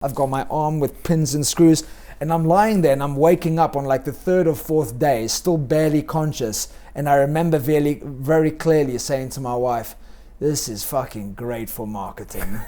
I've got my arm with pins and screws, and I'm lying there and I'm waking up on like the third or fourth day, still barely conscious. And I remember very clearly saying to my wife, this is fucking great for marketing.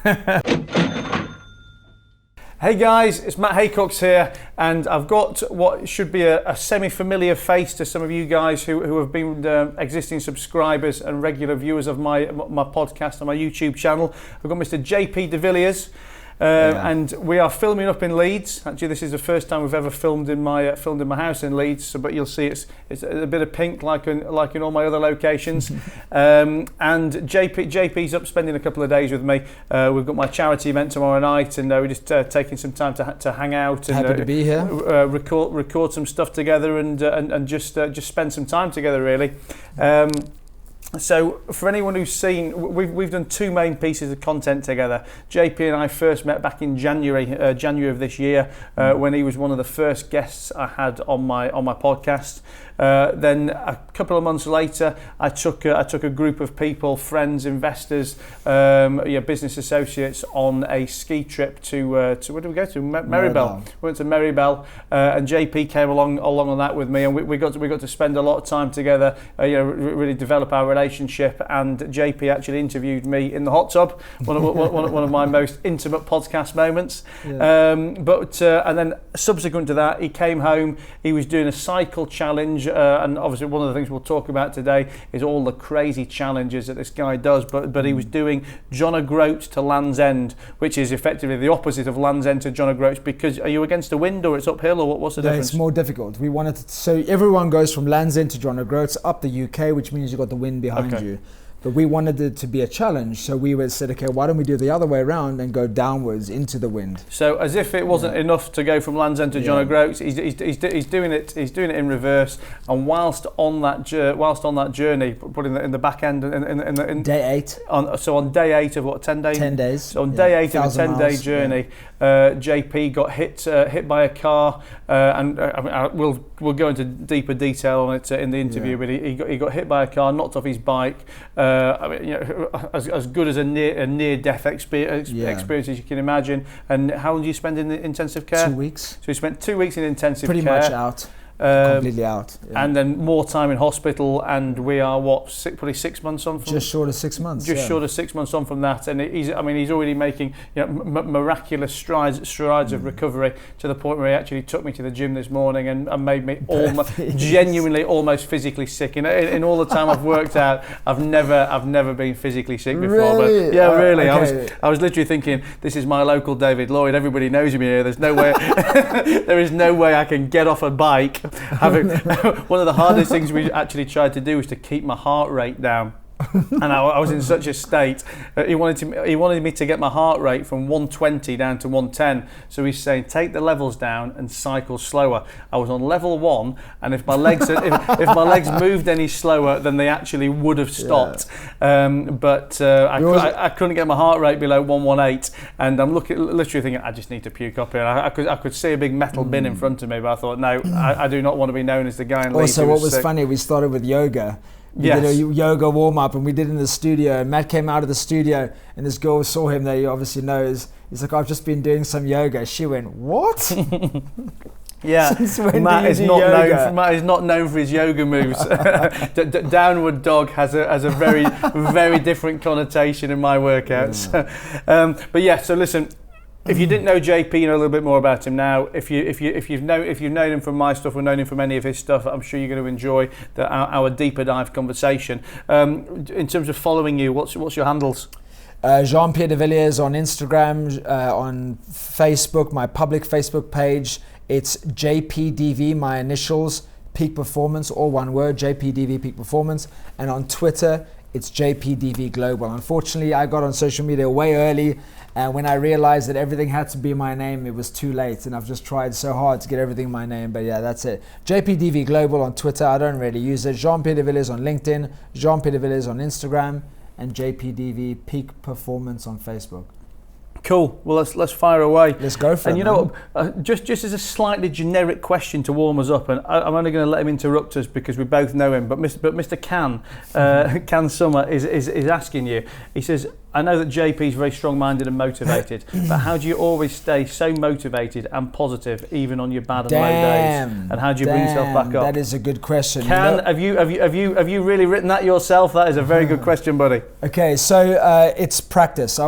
Hey guys, it's Matt Haycox here, and I've got what should be a semi-familiar face to some of you guys who have been existing subscribers and regular viewers of my podcast and my YouTube channel. I've got Mr. JP de Villiers. And we are filming up in Leeds. Actually, this is the first time we've ever filmed in my house in Leeds. So, but you'll see it's a bit of pink, like in all my other locations. And JP's up spending a couple of days with me. We've got my charity event tomorrow night, and we're just taking some time to hang out and happy to be here. Record some stuff together, and just spend some time together, really. So for anyone who's seen, we've done two main pieces of content together. JP and I first met back in January of this year, when he was one of the first guests I had on my podcast. Then a couple of months later, I took a group of people, friends, investors, business associates, on a ski trip to where did we go to? Maribel. We went to Maribel, and JP came along on that with me, and we got to spend a lot of time together. Really develop our relationship. And JP actually interviewed me in the hot tub, one of my most intimate podcast moments. Yeah. And then subsequent to that, he came home. He was doing a cycle challenge. And obviously one of the things we'll talk about today is all the crazy challenges that this guy does, but he was doing John O'Groats to Land's End, which is effectively the opposite of Land's End to John O'Groats, because are you against a wind or it's uphill, or what's the difference? It's more difficult. We wanted to, so everyone goes from Land's End to John O'Groats up the UK, which means you've got the wind behind you. But we wanted it to be a challenge, so we said, okay, why don't we do the other way around and go downwards into the wind? So as if it wasn't enough to go from Land's End to John O'Groats, he's doing it in reverse. And whilst on that journey, putting in the back end in day 8. On day 8 of what, 10 days? 10 days. So on day 8 of a 10-day journey, JP got hit by a car, and we'll go into deeper detail on it in the interview. But he got hit by a car, knocked off his bike. As good as a near-death experience as you can imagine. And how long do you spend in the intensive care? 2 weeks. So you spent 2 weeks in intensive care. Pretty much out. Completely out. Yeah. And then more time in hospital, and we are probably 6 months on from... Just short of 6 months. Short of 6 months on from that, and he's already making miraculous strides of recovery, to the point where he actually took me to the gym this morning and made me genuinely almost physically sick. In all the time I've worked out, I've never been physically sick before. Really? But yeah, really. Okay. I was literally thinking, this is my local David Lloyd. Everybody knows me here. There's no way. There is no way I can get off a bike. One of the hardest things we actually tried to do was to keep my heart rate down. And I was in such a state. He wanted me to get my heart rate from 120 down to 110. So he's saying, take the levels down and cycle slower. I was on level 1, and if my legs if my legs moved any slower, then they actually would have stopped. I couldn't get my heart rate below 118, and I'm literally thinking, I just need to puke up here. I could see a big metal bin in front of me, but I thought, no, I do not want to be known as the guy in Leeds. Also, what was funny, we started with yoga. We did a yoga warm-up, and we did it in the studio, and Matt came out of the studio, and this girl saw him that he obviously knows. He's like, I've just been doing some yoga. She went, what? Yeah, Matt is not known for his yoga moves. Downward dog has a very very different connotation in my workouts. But yeah, so listen. If you didn't know JP, you know a little bit more about him now. If you've known him from my stuff or known him from any of his stuff, I'm sure you're going to enjoy our deeper dive conversation. In terms of following you, what's your handles? Jean-Pierre de Villiers on Instagram, on Facebook, my public Facebook page. It's JPDV, my initials, Peak Performance, all one word, JPDV Peak Performance. And on Twitter, it's JPDV Global. Unfortunately, I got on social media way early, and when I realized that everything had to be my name, it was too late, and I've just tried so hard to get everything my name. But yeah, that's it. JPDV Global on Twitter. I don't really use it. Jean-Pierre de Villiers on LinkedIn, Jean-Pierre de Villiers on Instagram, and JPDV Peak Performance on Facebook. Cool. Well, let's fire away. Let's go for it. And you know, just as a slightly generic question to warm us up, and I'm only going to let him interrupt us because we both know him. But Mr. Can Summer is asking you. He says, I know that JP is very strong-minded and motivated, but how do you always stay so motivated and positive even on your bad and low days? And how do you bring yourself back up? That is a good question. Can, have you really written that yourself? That is a very good question, buddy. Okay, so it's practice.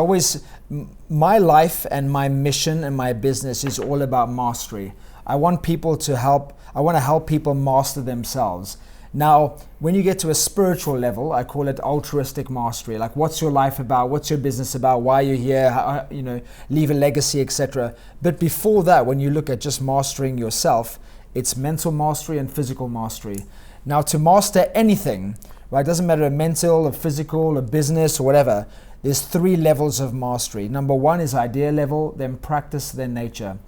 My life and my mission and my business is all about mastery. I want to help people master themselves. Now, when you get to a spiritual level, I call it altruistic mastery. Like, what's your life about? What's your business about? Why are you here? How, leave a legacy, etc. But before that, when you look at just mastering yourself, it's mental mastery and physical mastery. Now, to master anything, right? It doesn't matter, a mental, a physical, a business, or whatever. There's 3 levels of mastery. Number 1 is idea level, then practice, then nature.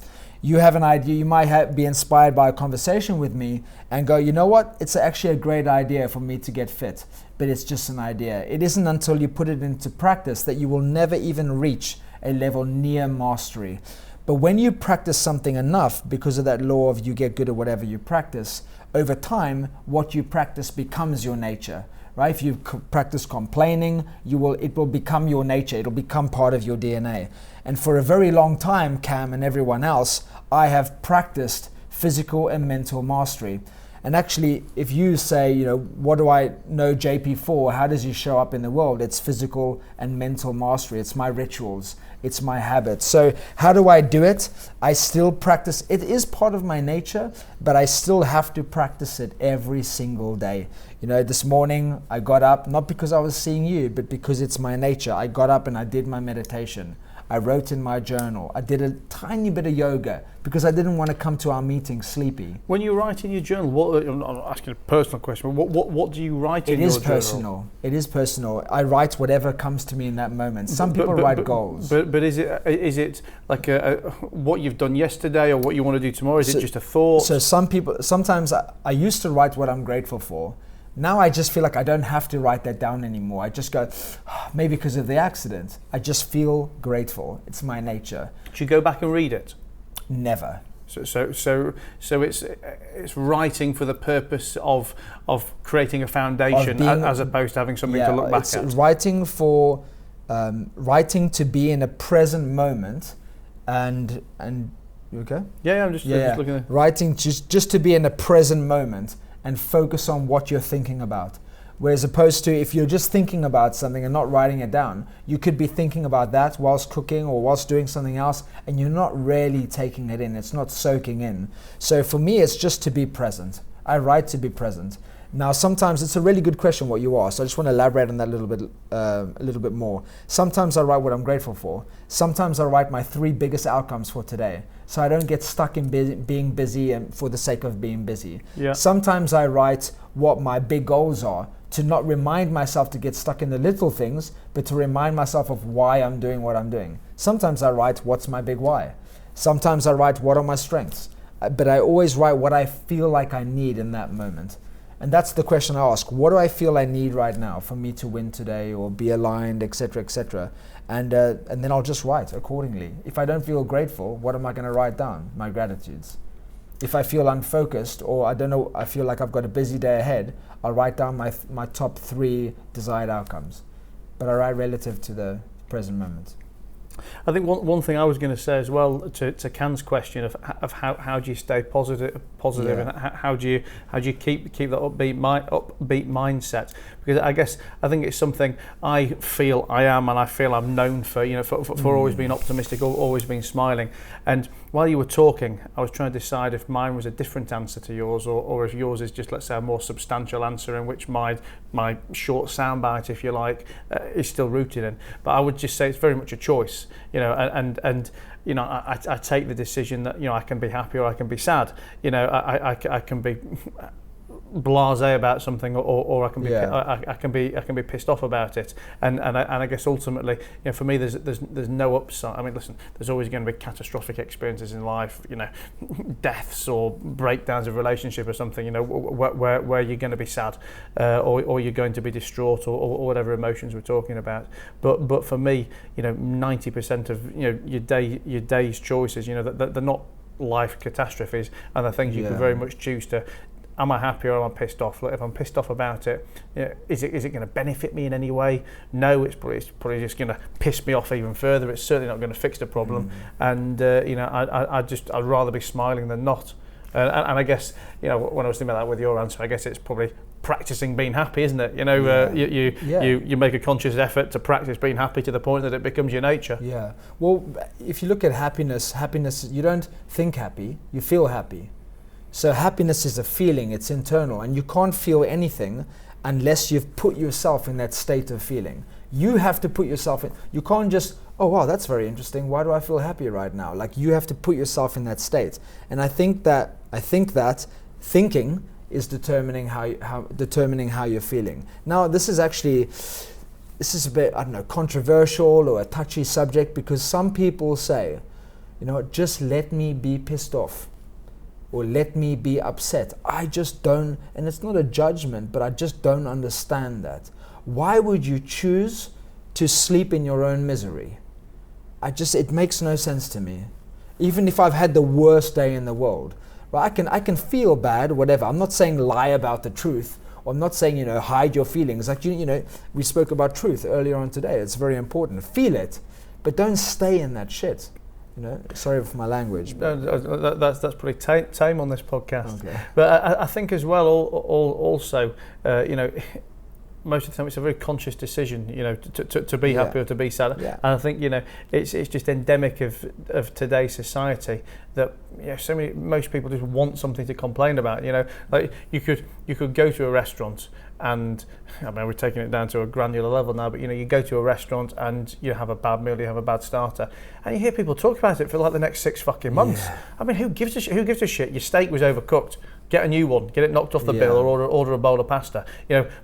You have an idea, you might be inspired by a conversation with me and go, you know what, it's actually a great idea for me to get fit, but it's just an idea. It isn't until you put it into practice that you will never even reach a level near mastery. But when you practice something enough, because of that law of you get good at whatever you practice, over time, what you practice becomes your nature. Right? If you practice complaining, it will become your nature. It'll become part of your DNA. And for a very long time, Cam and everyone else, I have practiced physical and mental mastery. And actually, if you say, what do I know JP for? How does he show up in the world? It's physical and mental mastery. It's my rituals. It's my habits. So how do I do it? I still practice. It is part of my nature, but I still have to practice it every single day. This morning I got up, not because I was seeing you, but because it's my nature. I got up and I did my meditation. I wrote in my journal. I did a tiny bit of yoga because I didn't want to come to our meeting sleepy. When you write in your journal, I'm not asking a personal question, but what do you write in your journal? It is personal. I write whatever comes to me in that moment. Some people write goals. But is it like what you've done yesterday or what you want to do tomorrow? Is it just a thought? So sometimes I used to write what I'm grateful for. Now I just feel like I don't have to write that down anymore. I just go, maybe because of the accident. I just feel grateful. It's my nature. Do you go back and read it? Never. So it's writing for the purpose of creating a foundation as opposed to having something to look back at. It's writing for writing to be in a present moment, and you okay? Yeah, I'm just looking at writing just to be in a present moment and focus on what you're thinking about. Whereas opposed to if you're just thinking about something and not writing it down, you could be thinking about that whilst cooking or whilst doing something else, and you're not really taking it in. It's not soaking in. So for me, it's just to be present. I write to be present. Now, sometimes it's a really good question what you asked. I just want to elaborate on that a little bit more. Sometimes I write what I'm grateful for. Sometimes I write my 3 biggest outcomes for today, so I don't get stuck in being busy and for the sake of being busy. Yeah. Sometimes I write what my big goals are, to not remind myself to get stuck in the little things, but to remind myself of why I'm doing what I'm doing. Sometimes I write what's my big why. Sometimes I write what are my strengths. But I always write what I feel like I need in that moment. And that's the question I ask. What do I feel I need right now for me to win today or be aligned, etc., etc.? And then I'll just write accordingly. If I don't feel grateful, what am I going to write down? My gratitudes. If I feel unfocused or I feel like I've got a busy day ahead, I'll write down my top 3 desired outcomes. But I write relative to the present moment. I think one thing I was going to say as well to Can's question of how do you stay positive and how do you keep that upbeat mindset, because I think it's something I feel I am, and I feel I'm known for always being optimistic, always being smiling. And while you were talking, I was trying to decide if mine was a different answer to yours, or if yours is just, let's say, a more substantial answer in which my short soundbite, if you like, is still rooted in. But I would just say it's very much a choice, and I take the decision that I can be happy or I can be sad. I can be blasé about something, or I can be Yeah. I can be pissed off about it, and I guess ultimately, for me, there's no upside. I mean, listen, there's always going to be catastrophic experiences in life, deaths or breakdowns of relationship or something, where you're going to be sad, or you're going to be distraught, or whatever emotions we're talking about. But for me, 90% of your day's choices, they're not life catastrophes, and the things you can very much choose to. Am I happy or am I pissed off? Like, if I'm pissed off about it, is it going to benefit me in any way? No, it's probably just going to piss me off even further. It's certainly not going to fix the problem. And I'd rather be smiling than not. And I guess when I was thinking about that with your answer, I guess it's probably practicing being happy, isn't it? You make a conscious effort to practice being happy to the point that it becomes your nature. Yeah. Well, if you look at happiness, you don't think happy, you feel happy. So happiness is a feeling, it's internal, and you can't feel anything unless you've put yourself in that state of feeling. You have to put yourself in. You can't just, oh wow, that's very interesting. Why do I feel happy right now? Like, you have to put yourself in that state. And I think that thinking is determining how you're feeling. Now, this is a bit, I don't know, controversial or a touchy subject, because some people say, just let me be pissed off, or let me be upset. I just don't, and it's not a judgment, but I just don't understand that. Why would you choose to sleep in your own misery? It makes no sense to me. Even if I've had the worst day in the world, right? I can feel bad, whatever. I'm not saying lie about the truth, or I'm not saying, hide your feelings. Like, we spoke about truth earlier on today. It's very important. Feel it, but don't stay in that shit. Sorry for my language. But that's pretty tame on this podcast. Okay. But I think as well, also, most of the time it's a very conscious decision, to be happy or to be sad. Yeah. And I think, it's just endemic of today's society that most people just want something to complain about. Like you could go to a restaurant, and I mean, we're taking it down to a granular level now, but you go to a restaurant and you have a bad meal, you have a bad starter, and you hear people talk about it for like the next 6 fucking months. Yeah. I mean, who gives a shit? Your steak was overcooked. Get a new one, get it knocked off the bill, or order a bowl of pasta.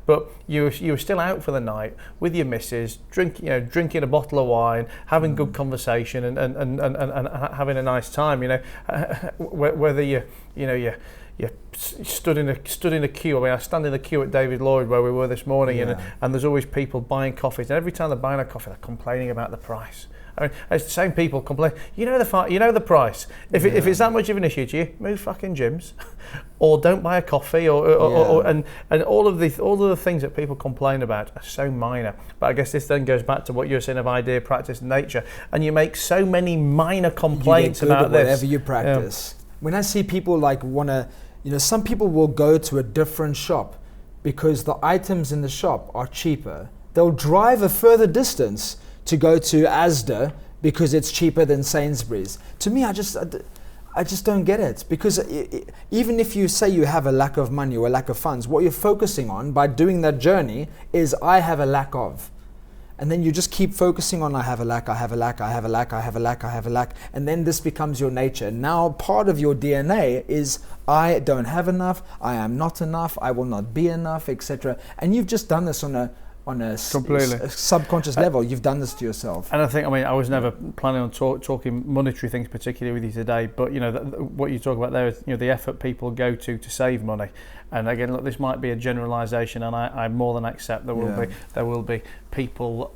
But you were still out for the night with your missus, drinking a bottle of wine, having good conversation, and having a nice time. Whether you stood in a queue. I mean, I stand in the queue at David Lloyd where we were this morning, and there's always people buying coffees, and every time they're buying a coffee, they're complaining about the price. I mean, it's the same people complain. The price. If it's that much of an issue to you, move fucking gyms, or don't buy a coffee, and all of the things that people complain about are so minor. But I guess this then goes back to what you're saying of idea, practice, and nature. And you make so many minor complaints about this. Whatever you practice. When I see people some people will go to a different shop because the items in the shop are cheaper. They'll drive a further distance to go to Asda because it's cheaper than Sainsbury's. To me, I just don't get it, because even if you say you have a lack of money or a lack of funds, what you're focusing on by doing that journey is I have a lack of. And then you just keep focusing on I have a lack, I have a lack, I have a lack, I have a lack, I have a lack. And then this becomes your nature. Now part of your DNA is I don't have enough, I am not enough, I will not be enough, etc. And you've just done this on a subconscious level. You've done this to yourself. And I was never planning on talking monetary things particularly with you today, but what you talk about there is the effort people go to save money. And again, look, this might be a generalisation, and I more than accept there will be people,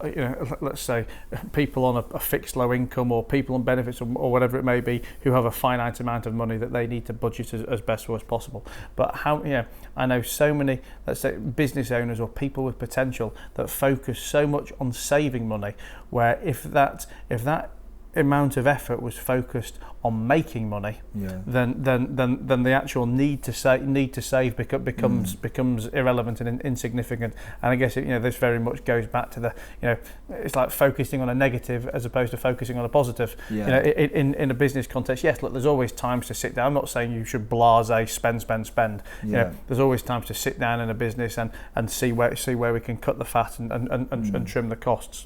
let's say people on a fixed low income, or people on benefits, or whatever it may be, who have a finite amount of money that they need to budget as best as possible. But I know so many, let's say, business owners or people with potential that focus so much on saving money, where if that amount of effort was focused on making money, then the actual need to save becomes irrelevant and insignificant. And I guess this very much goes back to it's like focusing on a negative as opposed to focusing on a positive. In a business context, yes, look, there's always times to sit down. I'm not saying you should blasé spend. There's always times to sit down in a business and see where we can cut the fat and trim the costs.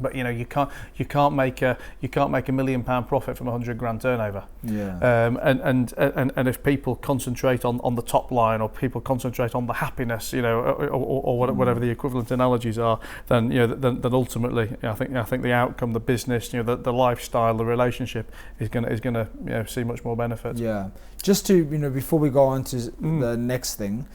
But you can't make a £1 million profit from £100,000 turnover. Yeah. And if people concentrate on the top line, or people concentrate on the happiness, or whatever the equivalent analogies are, then then ultimately, I think the outcome, the business, the lifestyle, the relationship is gonna see much more benefit. Yeah. Just to before we go on to the next thing.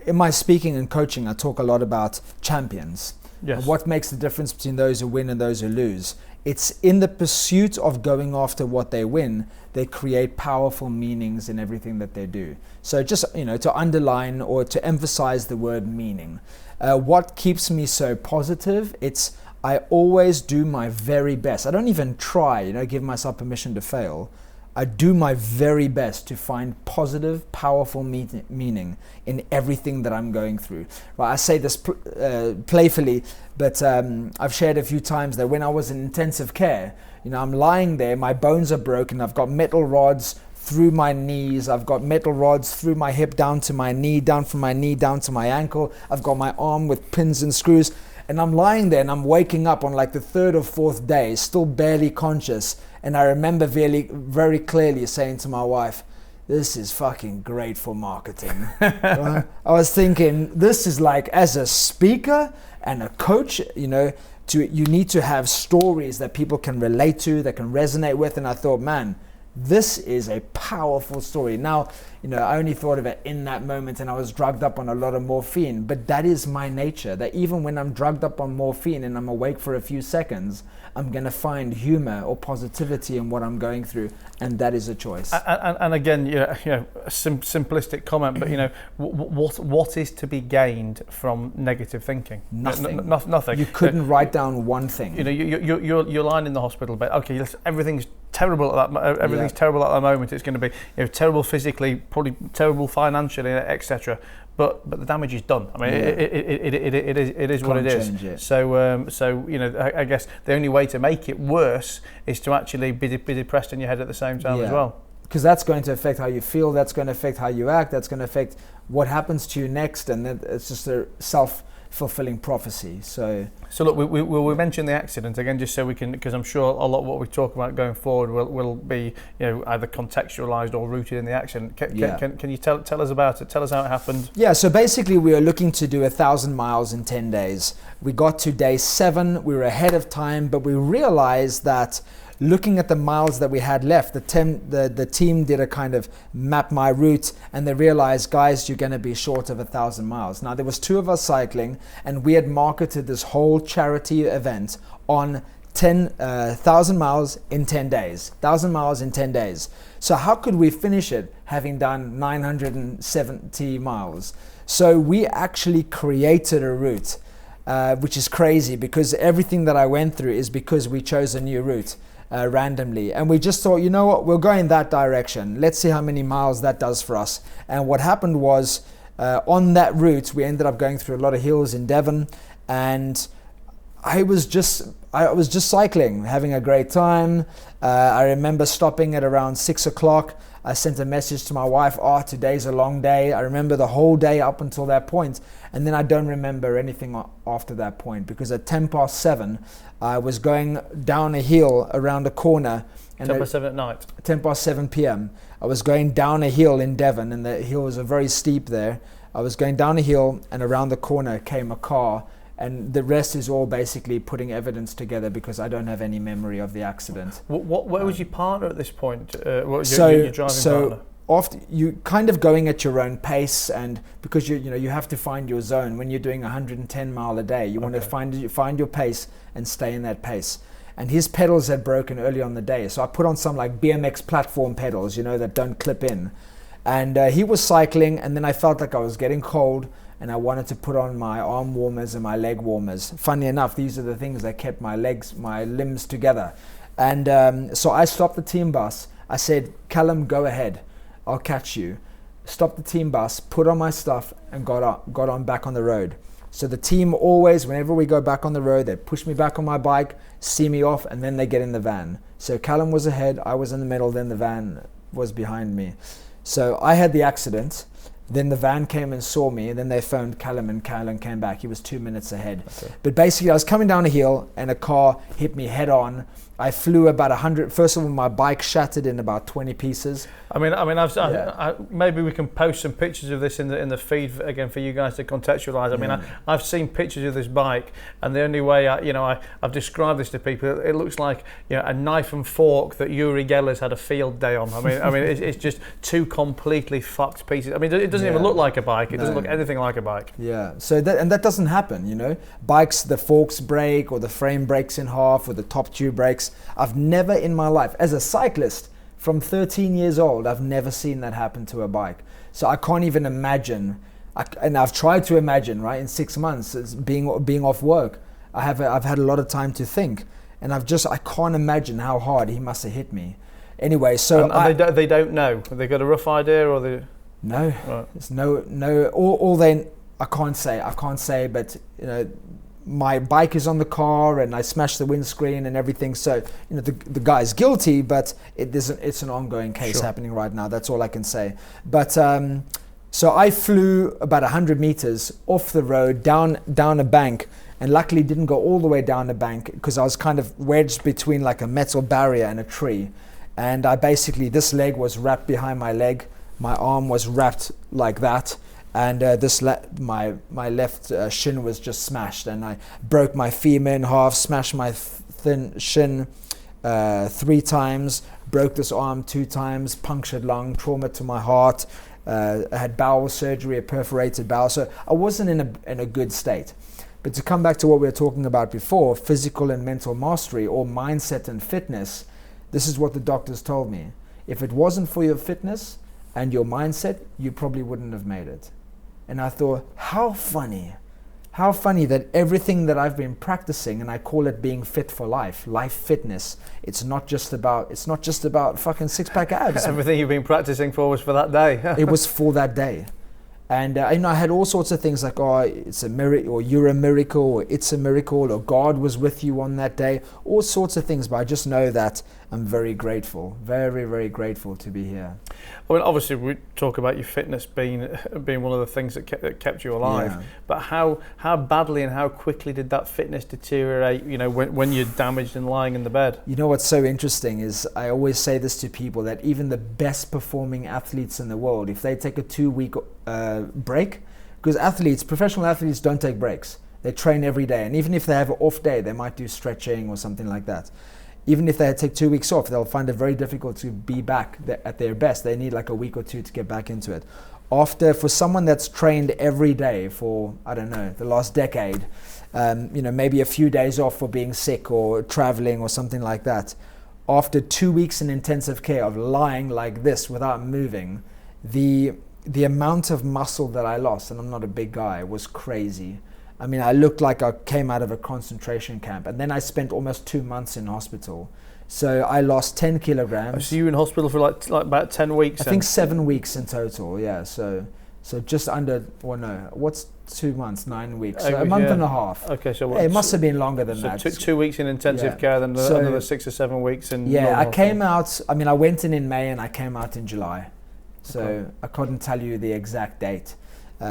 In my speaking and coaching, I talk a lot about champions. Yes. And what makes the difference between those who win and those who lose? It's in the pursuit of going after what they win, they create powerful meanings in everything that they do. So just, to underline or to emphasize the word meaning. What keeps me so positive? It's I always do my very best. I don't even try, give myself permission to fail. I do my very best to find positive, powerful meaning in everything that I'm going through. Right, I say this playfully, but I've shared a few times that when I was in intensive care, I'm lying there, my bones are broken, I've got metal rods through my knees, I've got metal rods through my hip down to my knee, down from my knee down to my ankle, I've got my arm with pins and screws, and I'm lying there and I'm waking up on like the third or fourth day, still barely conscious. And I remember very clearly saying to my wife, this is fucking great for marketing. I was thinking, this is like, as a speaker and a coach, you need to have stories that people can relate to, that can resonate with. And I thought, man, this is a powerful story. Now, I only thought of it in that moment and I was drugged up on a lot of morphine, but that is my nature, that even when I'm drugged up on morphine and I'm awake for a few seconds, I'm going to find humor or positivity in what I'm going through, and that is a choice. And again, a simplistic comment, but what is to be gained from negative thinking? Nothing. Nothing. You couldn't write down one thing. You're lying in the hospital bed. Okay, everything's terrible at that. Everything's terrible at that moment. It's going to be terrible physically, probably terrible financially, etc. But the damage is done. I mean, it is what it is. So I guess the only way to make it worse is to actually be depressed in your head at the same time as well. Because that's going to affect how you feel. That's going to affect how you act. That's going to affect what happens to you next, and then it's just a self-fulfilling prophecy. So look, we mention the accident again, just so we can, because I'm sure a lot of what we talk about going forward will be either contextualized or rooted in the accident. Can you tell us about it? Tell us how it happened. Yeah, so basically we were looking to do 1,000 miles in 10 days. We got to day 7, we were ahead of time, but we realized that looking at the miles that we had left, the team did a kind of map my route, and they realized, guys, you're going to be short of 1,000 miles. Now, there was 2 of us cycling, and we had marketed this whole charity event on 10,000 miles in 10 days. 1,000 miles in 10 days. So how could we finish it having done 970 miles? So we actually created a route, which is crazy, because everything that I went through is because we chose a new route. Randomly, and we just thought, you know what, we'll go in that direction, let's see how many miles that does for us. And what happened was, on that route we ended up going through a lot of hills in Devon, and I was just cycling, having a great time. I remember stopping at around 6 o'clock. I sent a message to my wife, today's a long day. I remember the whole day up until that point, and then I don't remember anything after that point, because at 7:10 I was going down a hill around a corner. 7 at night? 7 p.m. I was going down a hill in Devon, and the hill was very steep there. I was going down a hill, and around the corner came a car, and the rest is all basically putting evidence together, because I don't have any memory of the accident. Where was your partner at this point? Your driving partner? Often you kind of going at your own pace, and because you have to find your zone when you're doing 110 mile a day. You want to find your pace and stay in that pace. And his pedals had broken early on the day, so I put on some like BMX platform pedals, that don't clip in. And he was cycling, and then I felt like I was getting cold, and I wanted to put on my arm warmers and my leg warmers. Funny enough, these are the things that kept my limbs together. And so I stopped the team bus. I said, Callum, go ahead. I'll catch you. Stopped the team bus, put on my stuff, and got on back on the road. So the team always, whenever we go back on the road, they push me back on my bike, see me off, and then they get in the van. So Callum was ahead, I was in the middle, then the van was behind me. So I had the accident. Then the van came and saw me, and then they phoned Callum, and Callum came back. He was 2 minutes ahead. Okay. But basically, I was coming down a hill, and a car hit me head on. I flew about 100. First of all, my bike shattered in about 20 pieces. Maybe we can post some pictures of this in the feed again for you guys to contextualise. I mean, I've seen pictures of this bike, and the only way I've described this to people, it looks like a knife and fork that Uri Geller's had a field day on. I mean, it's just two completely fucked pieces. I mean, it doesn't even look like a bike. It doesn't look anything like a bike. Yeah. So that doesn't happen. Bikes, the forks break, or the frame breaks in half, or the top tube breaks. I've never in my life, as a cyclist, from 13 years old, I've never seen that happen to a bike. So I can't even imagine, and I've tried to imagine, right, in 6 months, as being off work. I've had a lot of time to think, and I can't imagine how hard he must have hit me. Anyway, so they don't know. Have they got a rough idea, or they? No, right. It's no. All they, I can't say, but my bike is on the car, and I smashed the windscreen and everything. So the guy's guilty, but it's an ongoing case happening right now. That's all I can say. But so I flew about 100 meters off the road down a bank, and luckily didn't go all the way down the bank because I was kind of wedged between like a metal barrier and a tree. And this leg was wrapped behind my leg, my arm was wrapped like that. And my left shin was just smashed, and I broke my femur in half, smashed my thin shin 3 times, broke this arm 2 times, punctured lung, trauma to my heart. I had bowel surgery, a perforated bowel, so I wasn't in a good state. But to come back to what we were talking about before, physical and mental mastery, or mindset and fitness, this is what the doctors told me. If it wasn't for your fitness and your mindset, you probably wouldn't have made it. And I thought, how funny that everything that I've been practicing, and I call it being fit for life fitness. It's not just about fucking 6-pack abs. Everything you've been practicing for was for that day. It was for that day. And I had all sorts of things like, it's a miracle, or you're a miracle, or it's a miracle, or God was with you on that day, all sorts of things. But I just know that I'm very grateful, very, very grateful to be here. Well, obviously we talk about your fitness being one of the things that kept you alive. Yeah. But how badly and how quickly did that fitness deteriorate? When you're damaged and lying in the bed. What's so interesting is I always say this to people, that even the best performing athletes in the world, if they take a 2-week break, because professional athletes don't take breaks. They train every day, and even if they have an off day, they might do stretching or something like that. Even if they take 2 weeks off, they'll find it very difficult to be back at their best. They need like a week or 2 to get back into it. For someone that's trained every day for, I don't know, the last decade, maybe a few days off for being sick or traveling or something like that, after 2 weeks in intensive care of lying like this without moving, the amount of muscle that I lost, and I'm not a big guy, was crazy. I mean, I looked like I came out of a concentration camp, and then I spent almost 2 months in hospital. So I lost 10 kilograms. So you were in hospital for like about 10 weeks? I think 7 weeks in total, yeah. So just under, what's 2 months, 9 weeks? So a month and a half. Okay, so it must have been longer than that. 2 weeks in intensive care, then another 6 or 7 weeks in I came out, I went in May and I came out in July. So I couldn't tell you the exact date.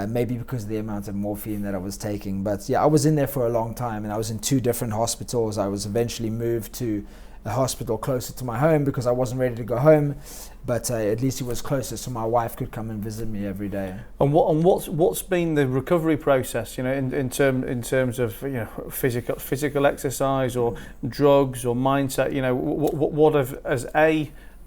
Maybe because of the amount of morphine that I was taking. But I was in there for a long time, and I was in 2 different hospitals. I was eventually moved to a hospital closer to my home because I wasn't ready to go home, but at least it was closer so my wife could come and visit me every day. And what's been the recovery process, in terms of physical exercise or drugs or mindset, what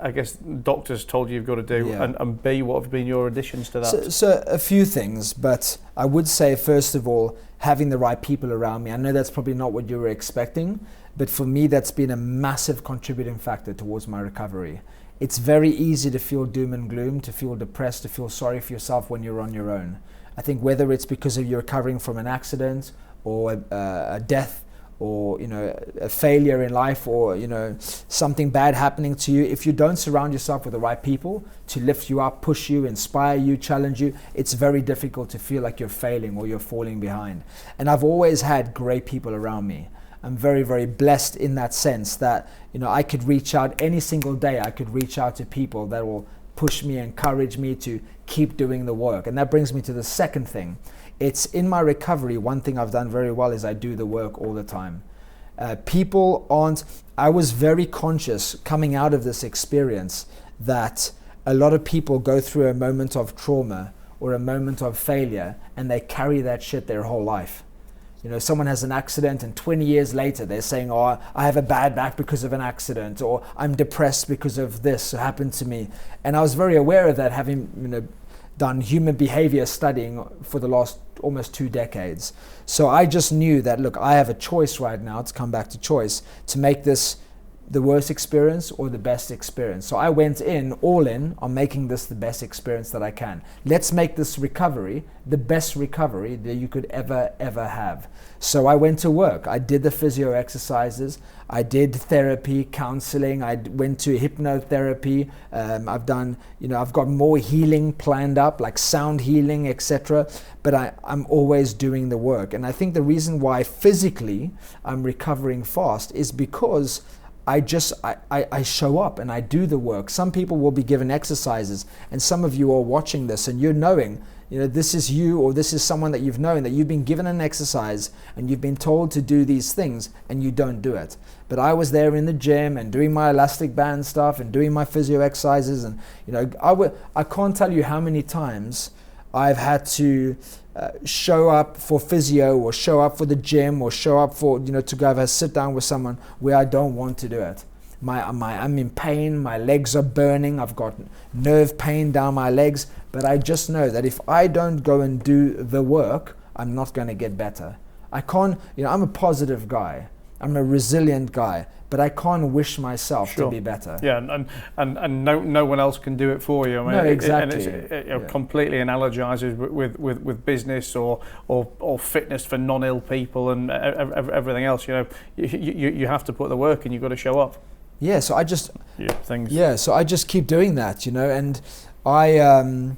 I guess doctors told you you've got to do, and B, what have been your additions to that? So a few things, but I would say, first of all, having the right people around me. I know that's probably not what you were expecting, but for me, that's been a massive contributing factor towards my recovery. It's very easy to feel doom and gloom, to feel depressed, to feel sorry for yourself when you're on your own. I think whether it's because of you recovering from an accident or a death, or a failure in life, or something bad happening to you, if you don't surround yourself with the right people to lift you up, push you, inspire you, challenge you, it's very difficult to feel like you're failing or you're falling behind. And I've always had great people around me. I'm very, very blessed in that sense that I could reach out any single day. I could reach out to people that will push me, encourage me to keep doing the work. And that brings me to the second thing. It's in my recovery, one thing I've done very well is I do the work all the time. I was very conscious coming out of this experience that a lot of people go through a moment of trauma or a moment of failure and they carry that shit their whole life. You know, someone has an accident and 20 years later they're saying, oh, I have a bad back because of an accident, or I'm depressed because of this happened to me. And I was very aware of that, having done human behavior studying for the last almost 2 decades. So I just knew that, look, I have a choice right now, to come back to choice, to make this the worst experience or the best experience. So I went all in on making this the best experience that I can. Let's make this recovery the best recovery that you could ever have. So I went to work. I did the physio exercises. I did therapy, counseling. I went to hypnotherapy. I've got more healing planned up, like sound healing, etc. But I'm always doing the work. And I think the reason why physically I'm recovering fast is because I show up and I do the work. Some people will be given exercises, and some of you are watching this and you're knowing, this is you, or this is someone that you've known, that you've been given an exercise and you've been told to do these things and you don't do it. But I was there in the gym and doing my elastic band stuff and doing my physio exercises, and I can't tell you how many times I've had to show up for physio, or show up for the gym, or show up for to go have a sit down with someone where I don't want to do it. I'm in pain, my legs are burning, I've got nerve pain down my legs, but I just know that if I don't go and do the work, I'm not going to get better. I can't, I'm a positive guy, I'm a resilient guy, but I can't wish myself to be better. Yeah, and no one else can do it for you. I mean, no, exactly. It completely analogizes with business or fitness for non-ill people and everything else. You have to put the work in. You've got to show up. Yeah, so I just so I just keep doing that, and I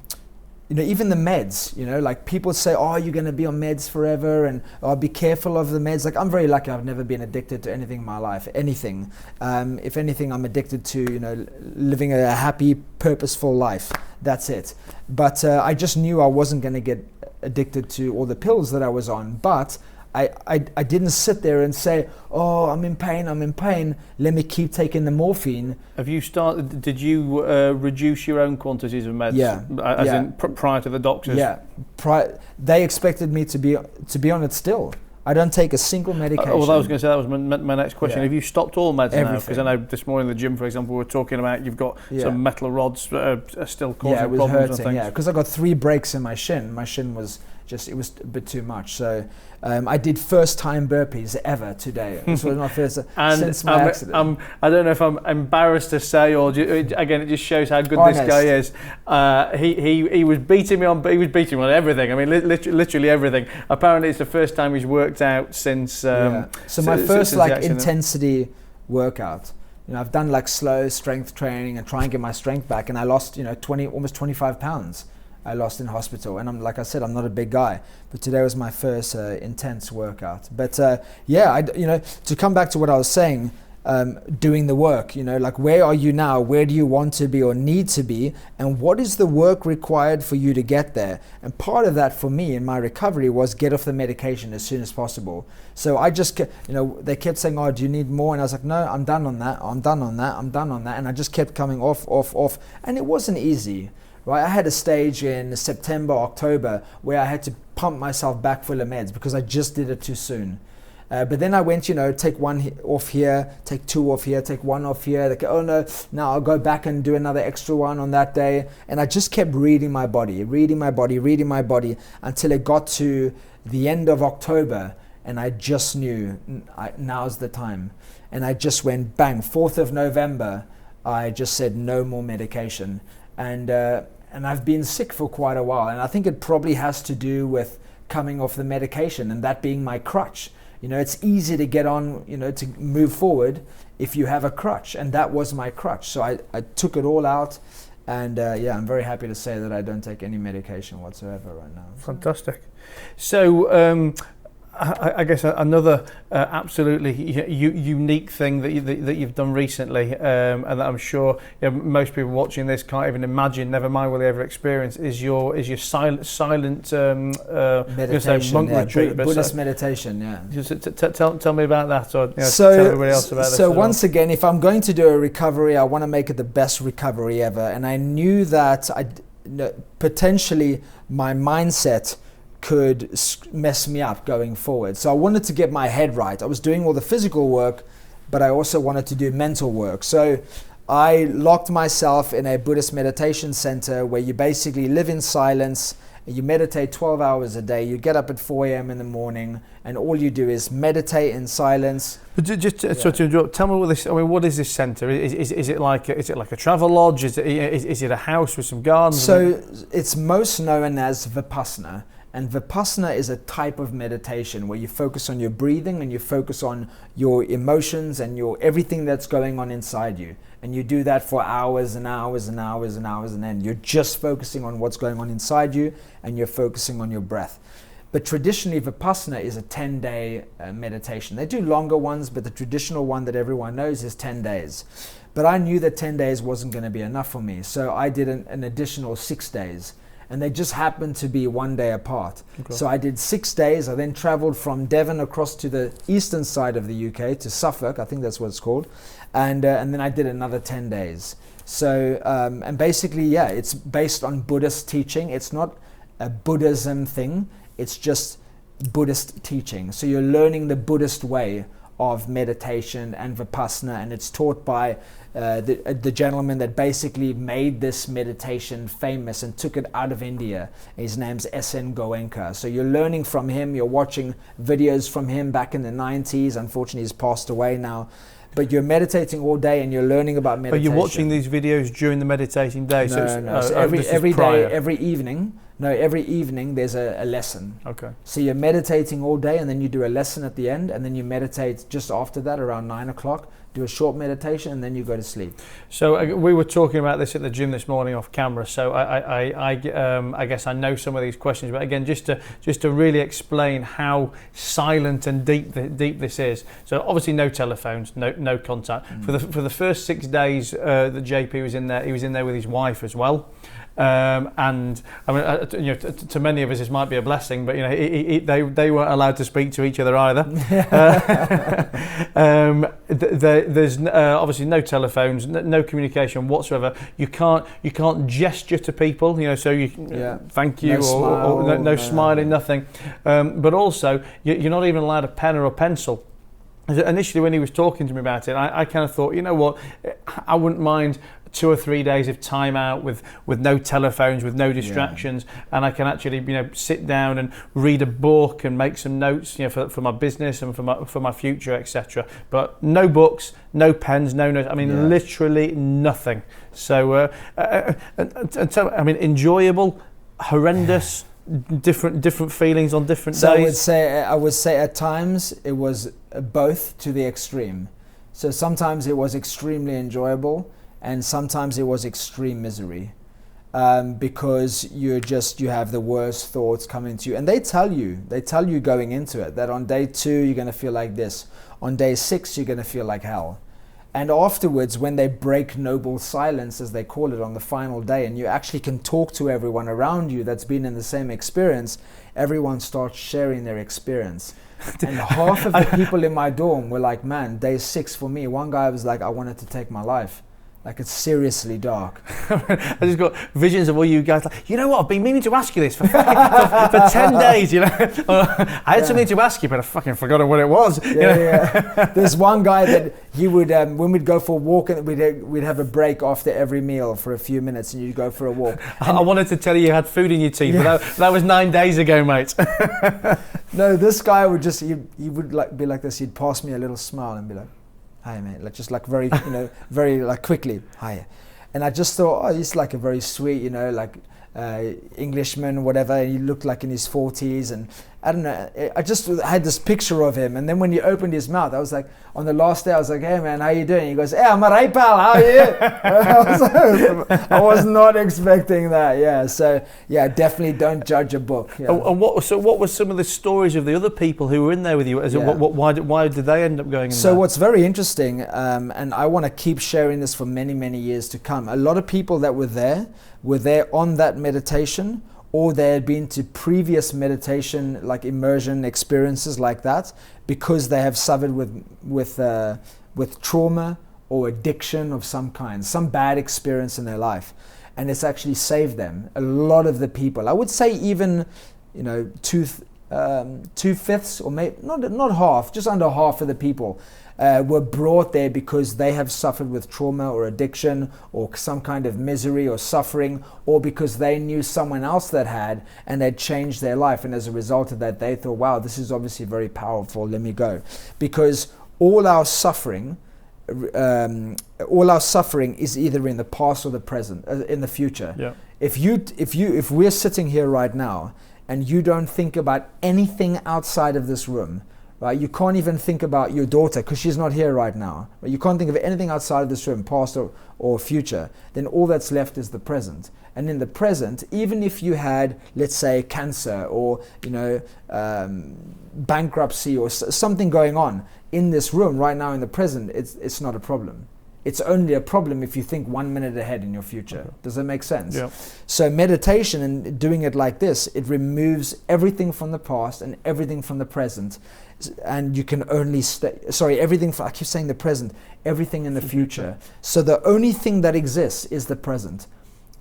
even the meds, like people say, oh, you're going to be on meds forever, and be careful of the meds. Like, I'm very lucky. I've never been addicted to anything in my life, anything. If anything, I'm addicted to, living a happy, purposeful life. That's it. But I just knew I wasn't going to get addicted to all the pills that I was on. But I didn't sit there and say, oh, I'm in pain, let me keep taking the morphine. Did you reduce your own quantities of meds? Yeah. In prior to the doctors? Yeah. They expected me to be on it still. I don't take a single medication. I was going to say, that was my next question. Yeah. Have you stopped all meds Everything. now? Because I know this morning in the gym, for example, we were talking about you've got some metal rods that are still causing problems. Yeah, it was hurting, and things. yeah, because I got 3 breaks in my shin. My shin was it was a bit too much. So I did first time burpees ever today. This was my first since my accident. I don't know if I'm embarrassed to say, or again, it just shows how good this guy is. He was beating me on. He was beating me on everything. I mean, literally everything. Apparently, it's the first time he's worked out since. So my first intensity workout. I've done like slow strength training and try and get my strength back, and I lost almost 25 pounds. I lost in hospital, and like I said, I'm not a big guy, but today was my first intense workout. But to come back to what I was saying, doing the work, like where are you now? Where do you want to be or need to be? And what is the work required for you to get there? And part of that for me in my recovery was get off the medication as soon as possible. So I just, they kept saying, oh, do you need more? And I was like, no, I'm done on that. And I just kept coming off. And it wasn't easy. Right, I had a stage in September, October where I had to pump myself back full of meds because I just did it too soon. But then I went, take 1 off here, take 2 off here, take 1 off here. Like, oh no, now I'll go back and do another extra one on that day. And I just kept reading my body until it got to the end of October, and I just knew now's the time. And I just went bang, 4th of November, I just said no more medication. And I've been sick for quite a while, and I think it probably has to do with coming off the medication and that being my crutch. It's easy to get on, to move forward if you have a crutch, and that was my crutch. So I took it all out, and I'm very happy to say that I don't take any medication whatsoever right now. Fantastic. So I guess another absolutely unique thing that you've done recently, and that I'm sure most people watching this can't even imagine, never mind will they ever experience, is your silent meditation, monk retreat, Buddhist meditation. Yeah. Just tell me about that, or so, tell everybody else about this. So once again, if I'm going to do a recovery, I want to make it the best recovery ever, and I knew that potentially my mindset could mess me up going forward. So I wanted to get my head right. I was doing all the physical work, but I also wanted to do mental work. So I locked myself in a Buddhist meditation center where you basically live in silence. You meditate 12 hours a day. You get up at 4 a.m. in the morning, and all you do is meditate in silence. But just to interrupt, tell me what this. I mean, what is this centre? Is it like a travel lodge? Is it a house with some gardens? So it's most known as Vipassana. And Vipassana is a type of meditation where you focus on your breathing and you focus on your emotions and your everything that's going on inside you. And you do that for hours and hours and hours and hours, and then you're just focusing on what's going on inside you and you're focusing on your breath. But traditionally, Vipassana is a 10-day meditation. They do longer ones, but the traditional one that everyone knows is 10 days. But I knew that 10 days wasn't going to be enough for me, so I did an additional 6 days. And they just happened to be 1 day apart. Okay. So I did 6 days. I then traveled from Devon across to the eastern side of the UK, to Suffolk, I think that's what it's called. And then I did another 10 days. So, and basically, yeah, it's based on Buddhist teaching. It's not a Buddhism thing. It's just Buddhist teaching. So you're learning the Buddhist way of meditation and Vipassana, and it's taught by the gentleman that basically made this meditation famous and took it out of India. His name's S.N. Goenka. So you're learning from him, you're watching videos from him back in the 90s. Unfortunately, he's passed away now. But you're meditating all day and you're learning about meditation. But you're watching these videos during the meditating day? No. So every day, every evening, there's a lesson. Okay. So you're meditating all day, and then you do a lesson at the end, and then you meditate just after that around 9 o'clock, do a short meditation, and then you go to sleep. So we were talking about this at the gym this morning off camera, so I guess I know some of these questions, but again, just to really explain how silent and deep this is. So obviously no telephones, no contact. For the first 6 days that JP was in there, he was in there with his wife as well. And I mean, to many of us, this might be a blessing, but they weren't allowed to speak to each other either. There's obviously no telephones, no communication whatsoever. You can't gesture to people, so you thank you, no smiling, nothing. But also, you're not even allowed a pen or a pencil. Initially, when he was talking to me about it, I kind of thought, you know what, I wouldn't mind 2 or 3 days of time out with no telephones, with no distractions, and I can actually sit down and read a book and make some notes for my business and for my future, etc. But no books, no pens, no notes. I mean, literally nothing. So I mean, enjoyable, horrendous. Different feelings on different days. I would say at times it was both to the extreme. So sometimes it was extremely enjoyable, and sometimes it was extreme misery, because you have the worst thoughts coming to you, and they tell you going into it that on day 2 you're going to feel like this, on day 6 you're going to feel like hell. And afterwards, when they break noble silence, as they call it, on the final day, and you actually can talk to everyone around you that's been in the same experience, everyone starts sharing their experience. And half of the people in my dorm were like, man, day 6 for me. One guy was like, I wanted to take my life. Like, it's seriously dark. I just got visions of all you guys like, you know what, I've been meaning to ask you this for 10 days, I had something to ask you, but I fucking forgot what it was. There's one guy that he would, when we'd go for a walk, and we'd have a break after every meal for a few minutes, and you'd go for a walk. I wanted to tell you had food in your teeth, but that was 9 days ago, mate. No, this guy would just, he would be like this, he'd pass me a little smile and be like, hi mate, very, very quickly, hi. And I just thought, oh, he's like a very sweet, Englishman, whatever. He looked like in his 40s, and I don't know. I just had this picture of him, and then when he opened his mouth, I was like, on the last day, I was like, "Hey man, how you doing?" He goes, "Hey, I'm alright, pal. How are you?" I was not expecting that. Yeah, so yeah, definitely don't judge a book. Yeah. And what were some of the stories of the other people who were in there with you? Why did they end up going in there? So what's very interesting, and I want to keep sharing this for many, many years to come. A lot of people that were there on that meditation, or they had been to previous meditation, like immersion experiences like that, because they have suffered with trauma or addiction of some kind, some bad experience in their life, and it's actually saved them. A lot of the people, I would say even, two-fifths, or maybe not half, just under half of the people were brought there because they have suffered with trauma or addiction or some kind of misery or suffering, or because they knew someone else that had, and they'd changed their life, and as a result of that they thought, wow, this is obviously very powerful, let me go. Because all our suffering is either in the past or the present, in the future. Yeah. If we're sitting here right now and you don't think about anything outside of this room, right? You can't even think about your daughter because she's not here right now. Right? You can't think of anything outside of this room, past or future. Then all that's left is the present. And in the present, even if you had, let's say, cancer or bankruptcy or something going on in this room right now in the present, it's not a problem. It's only a problem if you think 1 minute ahead in your future. Okay. Does that make sense? Yeah. So meditation and doing it like this, it removes everything from the past and everything from the present. And you can only I keep saying the present, everything in the future. So the only thing that exists is the present.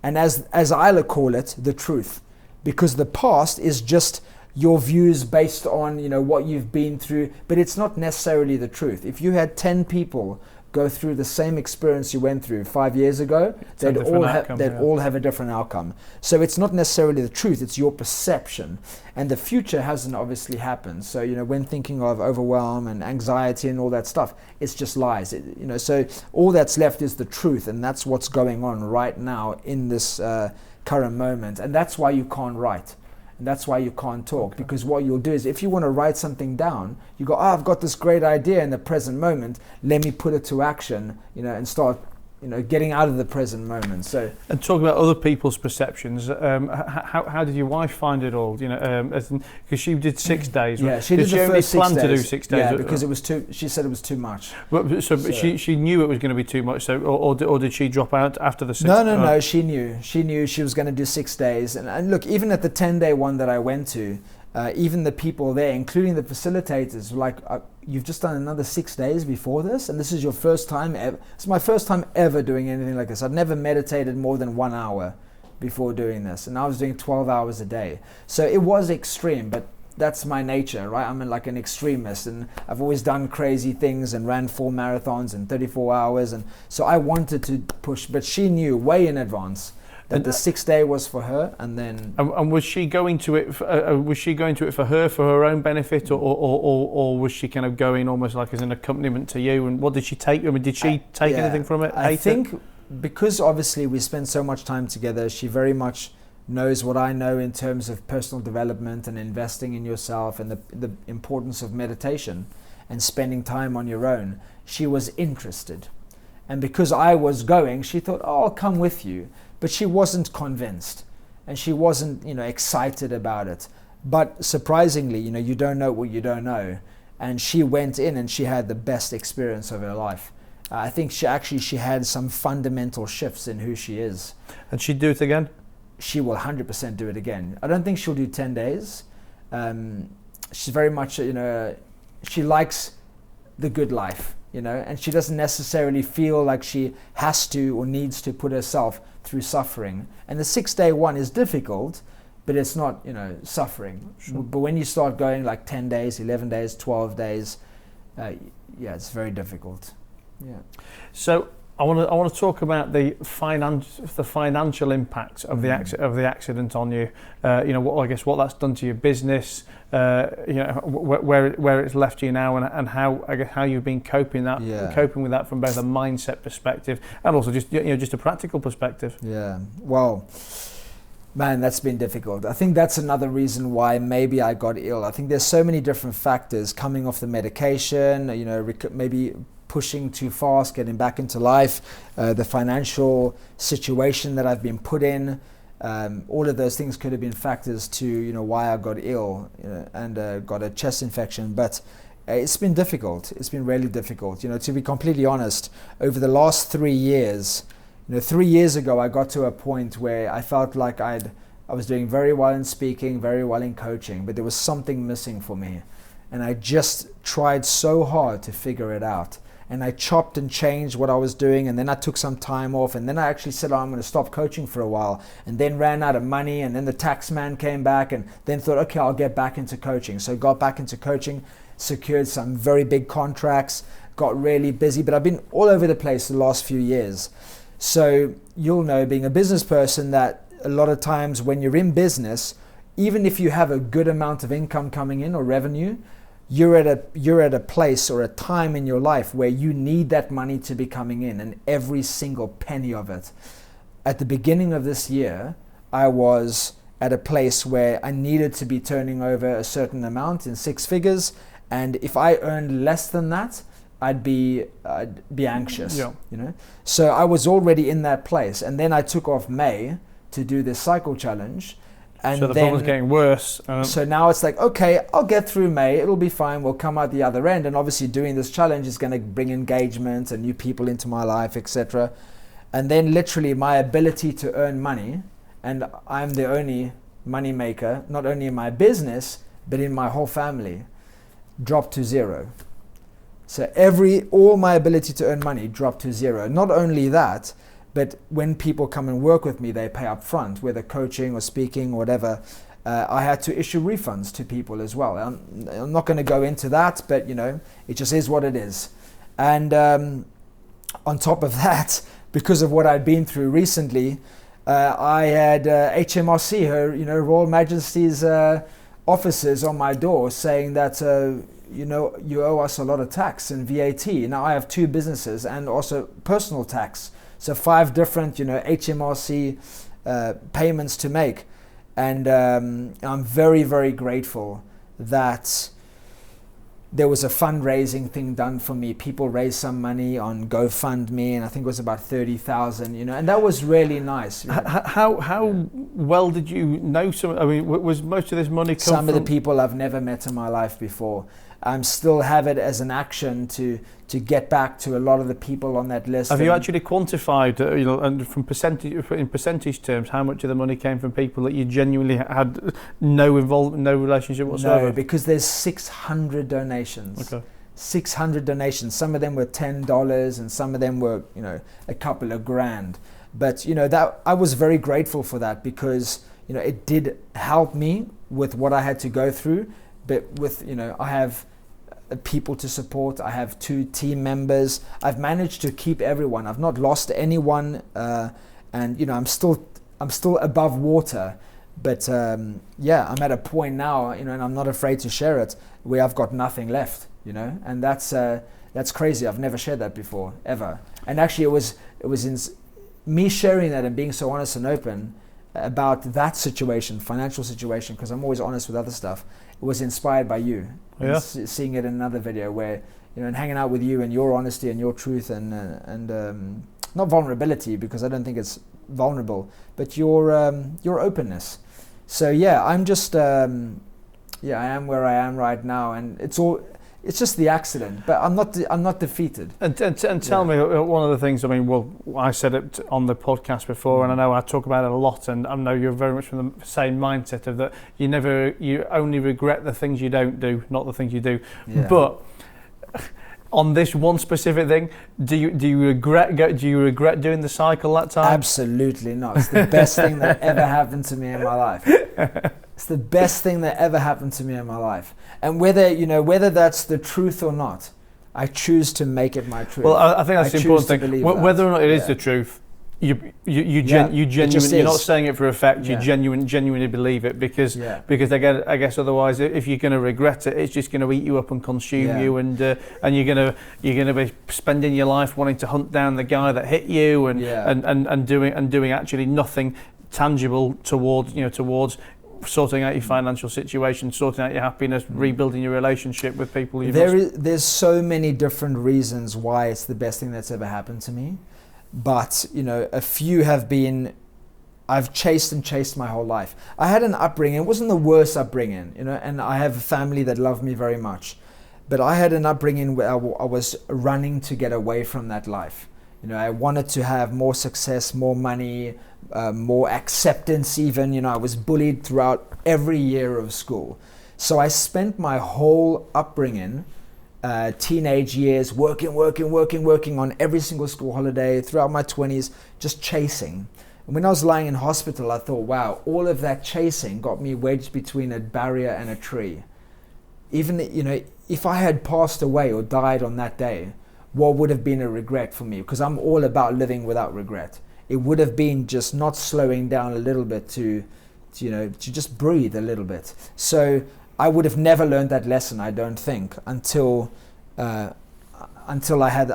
And as I call it, the truth. Because the past is just your views based on, what you've been through, but it's not necessarily the truth. If you had 10 people go through the same experience you went through 5 years ago, they'd all have a different outcome. So it's not necessarily the truth, it's your perception. And the future hasn't obviously happened. So, when thinking of overwhelm and anxiety and all that stuff, it's just lies. So all that's left is the truth, and that's what's going on right now in this current moment. And that's why you can't write. And that's why you can't talk, because what you'll do is, if you want to write something down, you go, I've got this great idea in the present moment, let me put it to action, and start, getting out of the present moment. So, and talking about other people's perceptions, how did your wife find it all? Because she did 6 days. Yeah, she did the first 6 days. Plan to do 6 days? Yeah, because it was too. She said it was too much. But she knew it was going to be too much. So, or did she drop out after the 6? No. She knew. She knew she was going to do 6 days. And look, even at the 10-day one that I went to, even the people there, including the facilitators, were like, you've just done another 6 days before this, and this is your first time ever. It's my first time ever doing anything like this. I'd never meditated more than 1 hour before doing this, and I was doing 12 hours a day. So it was extreme, but that's my nature, right? I'm like an extremist, and I've always done crazy things and ran 4 marathons in 34 hours, and so I wanted to push, but she knew way in advance that the 6th day was for her, and then. And was she going to it? For her own benefit, or was she kind of going almost like as an accompaniment to you? And what did she take? I mean, did she take anything from it? I think because obviously we spend so much time together, she very much knows what I know in terms of personal development and investing in yourself and the importance of meditation and spending time on your own. She was interested, and because I was going, she thought, "Oh, I'll come with you." But she wasn't convinced, and she wasn't, excited about it. But surprisingly, you don't know what you don't know. And she went in and she had the best experience of her life. I think she had some fundamental shifts in who she is. And she'd do it again? She will 100% do it again. I don't think she'll do 10 days. She's very much, she likes the good life, and she doesn't necessarily feel like she has to or needs to put herself through suffering. And the 6-day one is difficult, but it's not, suffering. Sure. But when you start going like 10 days, 11 days, 12 days, it's very difficult. Yeah. So I want to talk about the financial impact of the accident on you. What that's done to your business. Where it's left you now, and how you've been coping with that from both a mindset perspective and also just a practical perspective. Yeah. Well, Man, that's been difficult. I think that's another reason why maybe I got ill. I think there's so many different factors coming off the medication, maybe pushing too fast, getting back into life, the financial situation that I've been put in. All of those things could have been factors to, why I got ill, and got a chest infection. But it's been difficult. It's been really difficult. To be completely honest, over the last 3 years, 3 years ago, I got to a point where I felt like I was doing very well in speaking, very well in coaching, but there was something missing for me. And I just tried so hard to figure it out. And I chopped and changed what I was doing, and then I took some time off, and then I actually said, I'm going to stop coaching for a while, and then ran out of money, and then the tax man came back, and then thought, okay, I'll get back into coaching. So got back into coaching, secured some very big contracts, got really busy, but I've been all over the place the last few years. So you'll know, being a business person, that a lot of times when you're in business, even if you have a good amount of income coming in or revenue, you're at a place or a time in your life where you need that money to be coming in, and every single penny of it. At the beginning of this year, I was at a place where I needed to be turning over a certain amount in 6 figures, and if I earned less than that, I'd be anxious. Yeah. So I was already in that place, and then I took off May to do this cycle challenge. And so the problem's getting worse. So now it's like, okay, I'll get through May, it'll be fine, we'll come out the other end. And obviously doing this challenge is going to bring engagement and new people into my life, etc. And then literally my ability to earn money, and I'm the only money maker, not only in my business, but in my whole family, dropped to 0. So all my ability to earn money dropped to 0. Not only that, but when people come and work with me, they pay up front, whether coaching or speaking or whatever. I had to issue refunds to people as well. I'm not going to go into that, but it just is what it is. And on top of that, because of what I'd been through recently, I had HMRC, her Royal Majesty's officers on my door saying that you owe us a lot of tax and VAT. Now I have 2 businesses and also personal tax. So 5 different, HMRC payments to make. And I'm very, very grateful that there was a fundraising thing done for me. People raised some money on GoFundMe, and I think it was about 30,000, and that was really nice. How well did you know some? I mean, was most of this money come some of the people I've never met in my life before? Still have it as an action to get back to a lot of the people on that list. Have you actually quantified, and from percentage terms, how much of the money came from people that you genuinely had no involvement, no relationship whatsoever? No, because there's 600 donations. Okay. 600 donations. Some of them were $10, and some of them were, a couple of grand. But that I was very grateful for that, because it did help me with what I had to go through. But with I have people to support. I have 2 team members. I've managed to keep everyone. I've not lost anyone, and I'm still above water. But I'm at a point now, and I'm not afraid to share it, where I've got nothing left, and that's crazy. I've never shared that before, ever. And actually, it was in me sharing that and being so honest and open about that situation, financial situation, because I'm always honest with other stuff. It was inspired by you. Yeah. Seeing it in another video where, and hanging out with you and your honesty and your truth and not vulnerability, because I don't think it's vulnerable, but your openness. So I'm just I am where I am right now, and it's just the accident, but I'm not defeated. And tell me one of the things. I mean, I said it on the podcast before, and I know I talk about it a lot, and I know you're very much from the same mindset of that. You only regret the things you don't do, not the things you do. Yeah. But on this one specific thing, do you regret doing the cycle that time? Absolutely not. It's the best thing that ever happened to me in my life. It's the best thing that ever happened to me in my life. And whether that's the truth or not, I choose to make it my truth. Well, I think that's the important thing. Whether or not it is the truth, you genuinely, you're not saying it for effect. You genuinely believe it, because I guess otherwise, if you're going to regret it, it's just going to eat you up and consume you, and you're going to be spending your life wanting to hunt down the guy that hit you, and doing actually nothing tangible towards sorting out your financial situation, sorting out your happiness, rebuilding your relationship with people. There's so many different reasons why it's the best thing that's ever happened to me, but a few have been, I've chased my whole life. I had an upbringing, it wasn't the worst upbringing, and I have a family that loved me very much, but I had an upbringing where I was running to get away from that life. I wanted to have more success, more money, more acceptance even. I was bullied throughout every year of school. So I spent my whole upbringing, teenage years, working on every single school holiday, throughout my 20s, just chasing. And when I was lying in hospital, I thought, wow, all of that chasing got me wedged between a barrier and a tree. Even, if I had passed away or died on that day, what would have been a regret for me? Because I'm all about living without regret. It would have been just not slowing down a little bit to just breathe a little bit. So I would have never learned that lesson, I don't think, until I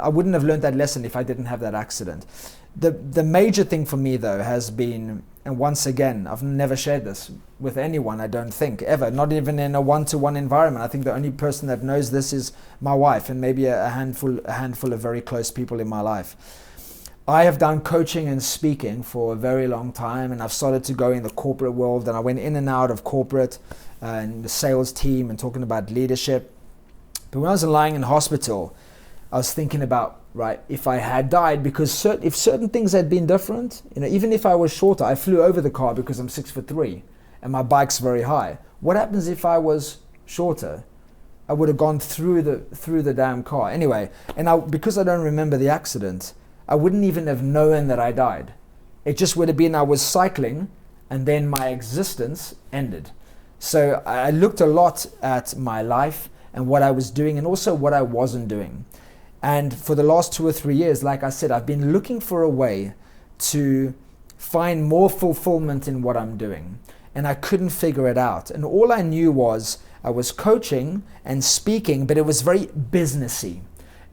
wouldn't have learned that lesson if I didn't have that accident. The major thing for me though has been, and once again, I've never shared this with anyone, I don't think, ever, not even in a one-to-one environment. I think the only person that knows this is my wife and maybe a handful of very close people in my life. I have done coaching and speaking for a very long time, and I've started to go in the corporate world, and I went in and out of corporate and the sales team and talking about leadership. But when I was lying in hospital, I was thinking about, right, if I had died, because if certain things had been different, even if I was shorter, I flew over the car because I'm 6'3" and my bike's very high. What happens if I was shorter? I would have gone through the damn car. Anyway, because I don't remember the accident, I wouldn't even have known that I died. It just would have been I was cycling and then my existence ended. So I looked a lot at my life and what I was doing and also what I wasn't doing. And for the last 2 or 3 years, like I said, I've been looking for a way to find more fulfillment in what I'm doing. And I couldn't figure it out. And all I knew was I was coaching and speaking, but it was very businessy.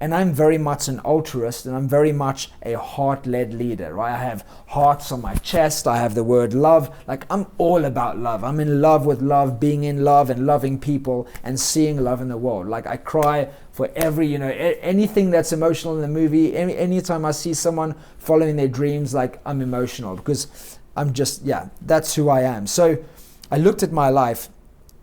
And I'm very much an altruist, and I'm very much a heart-led leader, right? I have hearts on my chest. I have the word love. Like, I'm all about love. I'm in love with love, being in love and loving people and seeing love in the world. Like, I cry for every, anything that's emotional in the movie. Anytime I see someone following their dreams, like, I'm emotional because I'm just, that's who I am. So I looked at my life.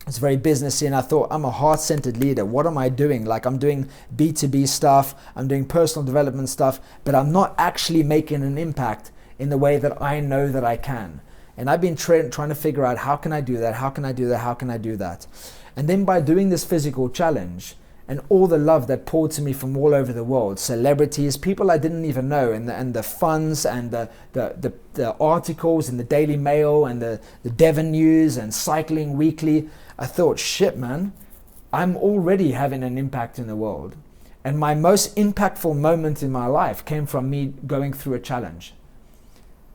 It's very businessy, and I thought, I'm a heart-centered leader. What am I doing? Like, I'm doing B2B stuff, I'm doing personal development stuff, but I'm not actually making an impact in the way that I know that I can. And I've been trying to figure out, how can I do that? How can I do that? How can I do that? And then by doing this physical challenge and all the love that poured to me from all over the world, celebrities, people I didn't even know, and the funds and the articles in the Daily Mail and the Devon News and Cycling Weekly, I thought, shit, man, I'm already having an impact in the world. And my most impactful moment in my life came from me going through a challenge.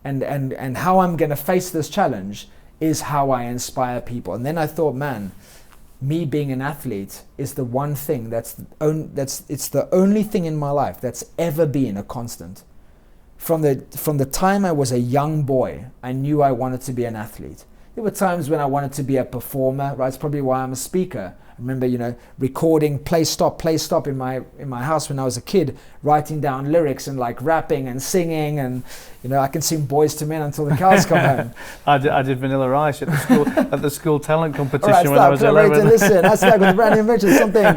And how I'm going to face this challenge is how I inspire people. And then I thought, man, me being an athlete is the one thing it's the only thing in my life that's ever been a constant. From the time I was a young boy, I knew I wanted to be an athlete. There were times when I wanted to be a performer, right? It's probably why I'm a speaker. I remember, recording play stop in my house when I was a kid, writing down lyrics and like rapping and singing, and I can sing Boys to Men until the cows come home. I did Vanilla Ice at the school talent competition. Right, when I was 11. Listen, I stuck with the brand new invention, something. I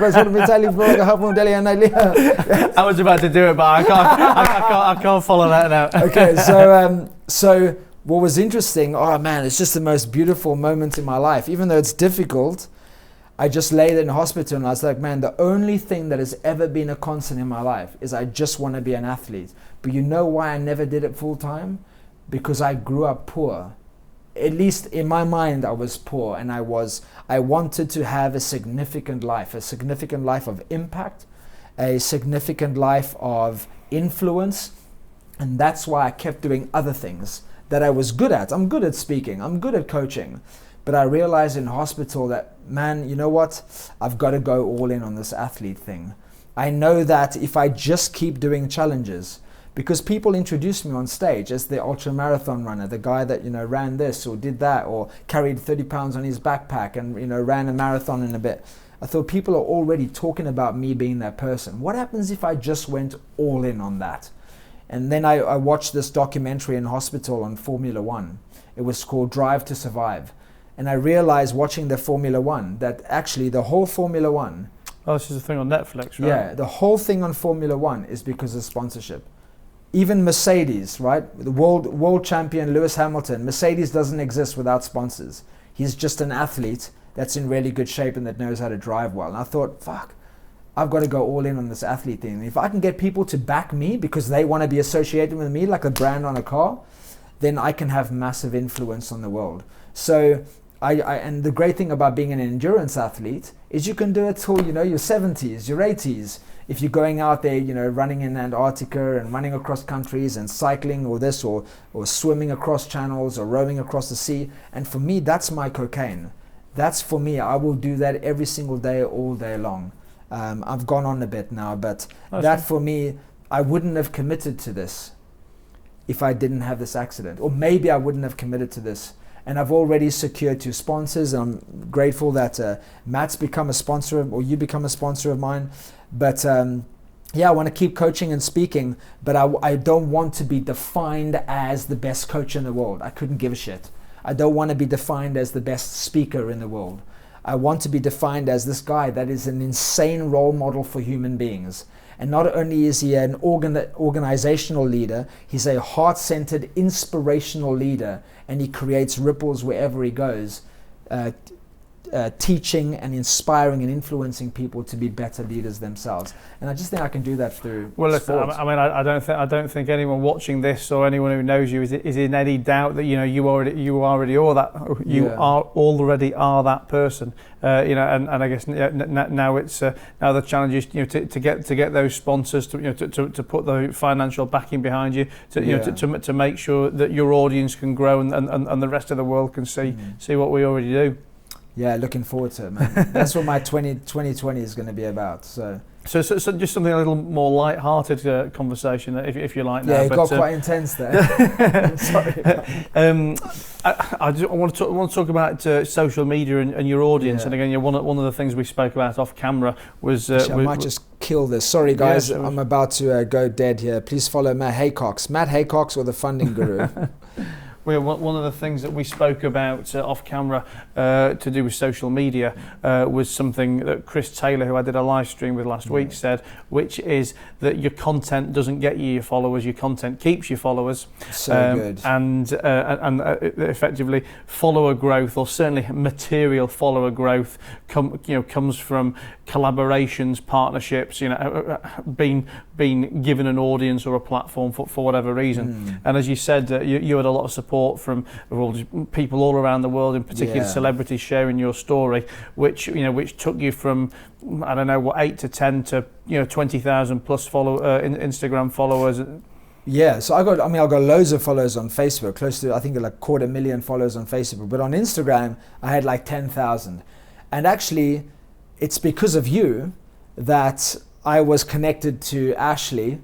was about to do it, but I can't follow that now. Okay, so what was interesting, it's just the most beautiful moment in my life. Even though it's difficult, I just laid in hospital and I was like, man, the only thing that has ever been a constant in my life is I just want to be an athlete. But you know why I never did it full time? Because I grew up poor. At least in my mind, I was poor, and I wanted to have a significant life of impact, a significant life of influence. And that's why I kept doing other things that I was good at. I'm good at speaking, I'm good at coaching. But I realized in hospital that, man, you know what? I've got to go all in on this athlete thing. I know that if I just keep doing challenges, because people introduced me on stage as the ultra marathon runner, the guy that, you know, ran this or did that or carried 30 pounds on his backpack and, you know, ran a marathon in a bit. I thought people are already talking about me being that person. What happens if I just went all in on that? And then I watched this documentary in hospital on Formula One. It was called Drive to Survive. And I realized watching the Formula One that actually the whole Formula One... Oh, this is a thing on Netflix, right? Yeah, the whole thing on Formula One is because of sponsorship. Even Mercedes, right? The world champion Lewis Hamilton, Mercedes doesn't exist without sponsors. He's just an athlete that's in really good shape and that knows how to drive well. And I thought, fuck, I've got to go all in on this athlete thing. If I can get people to back me because they want to be associated with me like a brand on a car, then I can have massive influence on the world. So and the great thing about being an endurance athlete is you can do it till, you know, your 70s, your 80s. If you're going out there, you know, running in Antarctica and running across countries and cycling or this or swimming across channels or rowing across the sea. And for me, that's my cocaine. That's for me. I will do that every single day, all day long. I've gone on a bit now, but that for me, I wouldn't have committed to this if I didn't have this accident. Or maybe I wouldn't have committed to this. And I've already secured 2 sponsors. I'm grateful that Matt's become a sponsor or you become a sponsor of mine. But yeah, I want to keep coaching and speaking, but I don't want to be defined as the best coach in the world. I couldn't give a shit. I don't want to be defined as the best speaker in the world. I want to be defined as this guy that is an insane role model for human beings. And not only is he an organizational leader, he's a heart-centered, inspirational leader, and he creates ripples wherever he goes, teaching and inspiring and influencing people to be better leaders themselves. And I just think I can do that through sport. I mean, I don't think anyone watching this or anyone who knows you is in any doubt that, you know, you already are that person. You know, and I guess now it's now the challenge is, you know, to get those sponsors to, you know, to put the financial backing behind you, to make sure that your audience can grow and the rest of the world can see what we already do. Yeah, looking forward to it, man. That's what my 2020 is going to be about. So just something a little more light-hearted conversation, if you like. Now. Yeah, it got quite intense there. Sorry. I want to talk about social media and your audience. And again, one of the things we spoke about off camera was. I might just kill this. Sorry, guys. Yeah, I'm about to go dead here. Please follow Matt Haycox. Matt Haycox or the Funding Guru. One of the things that we spoke about off camera to do with social media was something that Chris Taylor, who I did a live stream with last week, said, which is that your content doesn't get you your followers, your content keeps your followers. So good. And effectively, follower growth, or certainly material follower growth, comes from collaborations, partnerships, you know, being given an audience or a platform for whatever reason. And as you said, you had a lot of support from people all around the world, in particular celebrities sharing your story, which took you from, I don't know, 8 to 10 to 20,000 plus Instagram followers. Yeah, so I got loads of followers on Facebook, close to, I think, like 250,000 followers on Facebook. But on Instagram, I had like 10,000. And actually, it's because of you that I was connected to Ashley,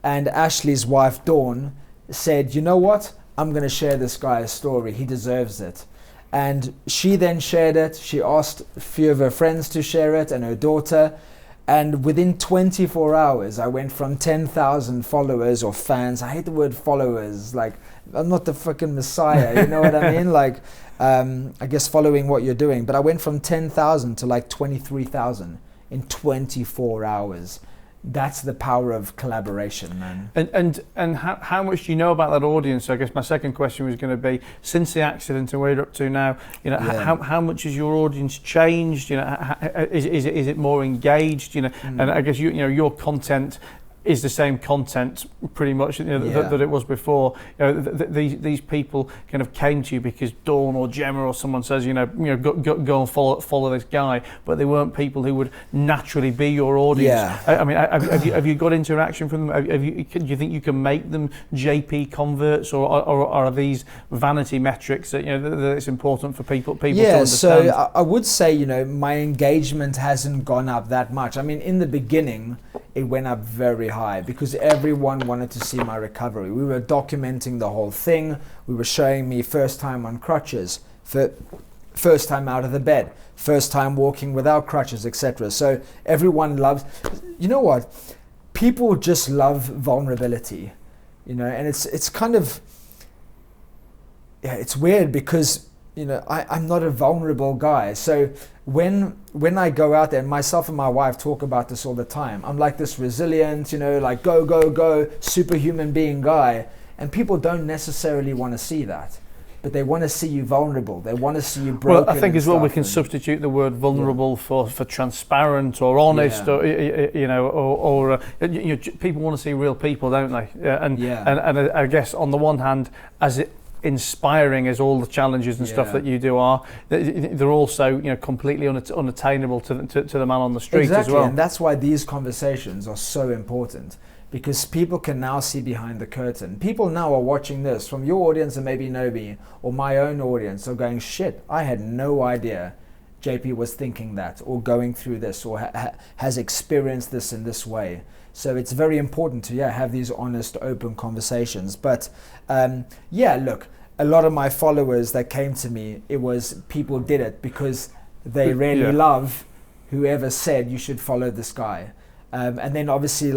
and Ashley's wife, Dawn, said, you know what? I'm going to share this guy's story. He deserves it. And she then shared it. She asked a few of her friends to share it and her daughter. And within 24 hours, I went from 10,000 followers or fans. I hate the word followers. Like, I'm not the fucking messiah. You know what I mean? Like, I guess following what you're doing. But I went from 10,000 to like 23,000 in 24 hours. That's the power of collaboration, man. And how much do you know about that audience? So I guess my second question was going to be, since the accident and where you're up to now, you know, how much has your audience changed? You know, is it more engaged? You know, and I guess your content is the same content pretty much that it was before. You know, these people kind of came to you because Dawn or Gemma or someone says, go and follow this guy, but they weren't people who would naturally be your audience. Yeah. I mean, have you got interaction from them? Do you think you can make them JP converts, or are these vanity metrics that that it's important for people to understand? So I would say my engagement hasn't gone up that much. I mean, in the beginning, it went up very high because everyone wanted to see my recovery. We were documenting the whole thing. We were showing me first time on crutches, first time out of the bed, first time walking without crutches, etc. So everyone loves, you know what? People just love vulnerability, you know, and it's kind of, yeah, it's weird because, you know, I'm not a vulnerable guy. So when I go out there, and myself and my wife talk about this all the time, I'm like this resilient, you know, like go, superhuman being guy. And people don't necessarily want to see that. But they want to see you vulnerable. They want to see you broken. Well, I think as well we can substitute the word vulnerable for transparent or honest, or you know, or you know, people want to see real people, don't they? And I guess on the one hand, as inspiring as all the challenges and stuff that you do are, they're also, you know, completely unattainable to the man on the street as well. And that's why these conversations are so important. Because people can now see behind the curtain. People now are watching this from your audience and maybe know me, or my own audience, are going, shit, I had no idea JP was thinking that, or going through this, or has experienced this in this way. So it's very important to have these honest, open conversations. But look, a lot of my followers that came to me, it was people did it because they really love whoever said you should follow this guy. And then obviously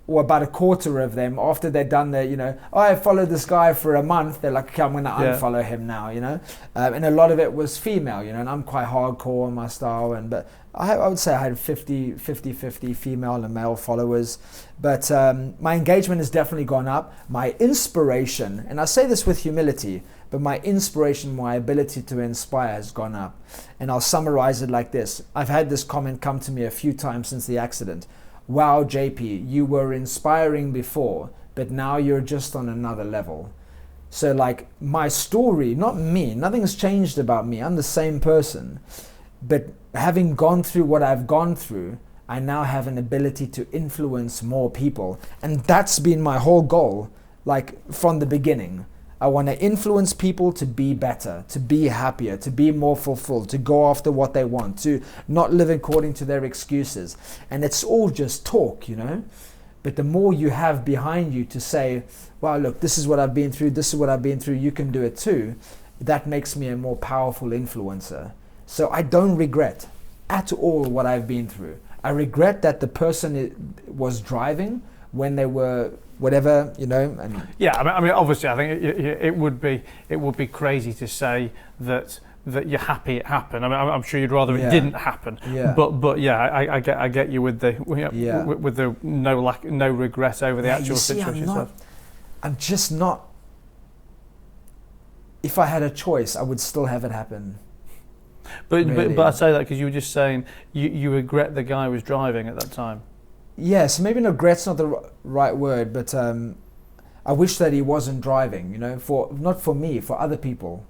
or about a quarter of them, after they've done their, you know, I followed this guy for a month, they're like, okay, I'm going to unfollow him now, you know. And a lot of it was female, you know, and I'm quite hardcore on my style. But I would say I had 50-50 female and male followers. But my engagement has definitely gone up. My inspiration, and I say this with humility, but my inspiration, my ability to inspire has gone up. And I'll summarize it like this. I've had this comment come to me a few times since the accident. Wow, JP, you were inspiring before, but now you're just on another level. So like my story, not me, nothing's changed about me. I'm the same person. But having gone through what I've gone through, I now have an ability to influence more people. And that's been my whole goal, like from the beginning. I want to influence people to be better, to be happier, to be more fulfilled, to go after what they want, to not live according to their excuses. And it's all just talk, you know. But the more you have behind you to say, wow, look, this is what I've been through, this is what I've been through, you can do it too, that makes me a more powerful influencer. So I don't regret at all what I've been through. I regret that the person was driving when they were whatever, you know. And I mean, obviously, I think it would be crazy to say that you're happy it happened. I mean, I'm sure you'd rather it didn't happen. But I get you with the with the no regret over the actual situation. I'm just not. If I had a choice, I would still have it happen. But I say that because you were just saying you regret the guy was driving at that time. Yes, maybe regret's not the right word, but I wish that he wasn't driving. You know, not for me, for other people.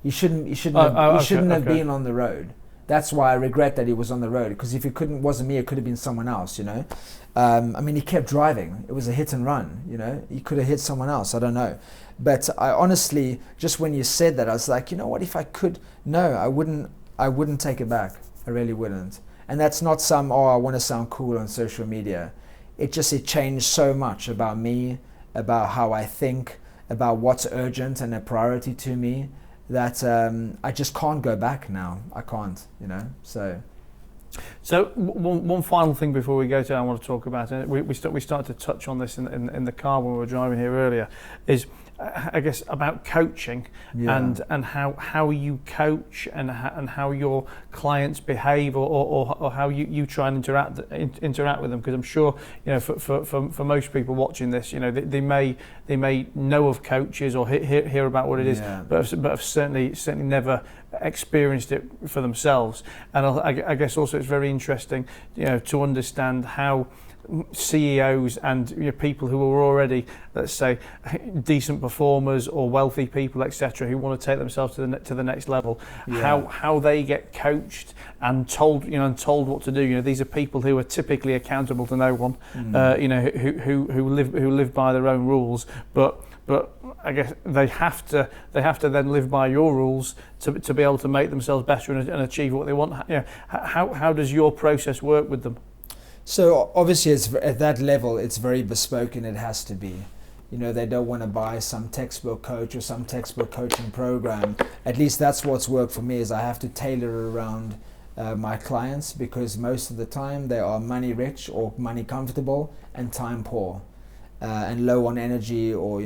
He shouldn't have been on the road. That's why I regret that he was on the road. Because if it wasn't me, it could have been someone else. You know, I mean, he kept driving. It was a hit and run. You know, he could have hit someone else. I don't know. But I honestly, just when you said that, I was like, you know what? If I could, no, I wouldn't take it back. I really wouldn't. And that's not I want to sound cool on social media. It changed so much about me, about how I think, about what's urgent and a priority to me, that I just can't go back now. I can't, you know, so. So one final thing before we go to, I want to talk about, and we started to touch on this in the car when we were driving here earlier, is I guess about coaching and how you coach and how your clients behave or how you try and interact with them, because I'm sure, you know, for most people watching this, you know, they may know of coaches or hear about what it is, but have certainly never experienced it for themselves. And I guess also it's very interesting, you know, to understand how CEOs and people who are already, let's say, decent performers or wealthy people, etc., who want to take themselves to the next level, how they get coached and told what to do. You know, these are people who are typically accountable to no one, you know, who live by their own rules, but I guess they have to then live by your rules to be able to make themselves better and achieve what they want. You know, how does your process work with them? So obviously it's at that level, it's very bespoke, and it has to be. They don't want to buy some textbook coach or some textbook coaching program. At least that's what's worked for me, is I have to tailor around my clients, because most of the time they are money rich or money comfortable and time poor. And low on energy, or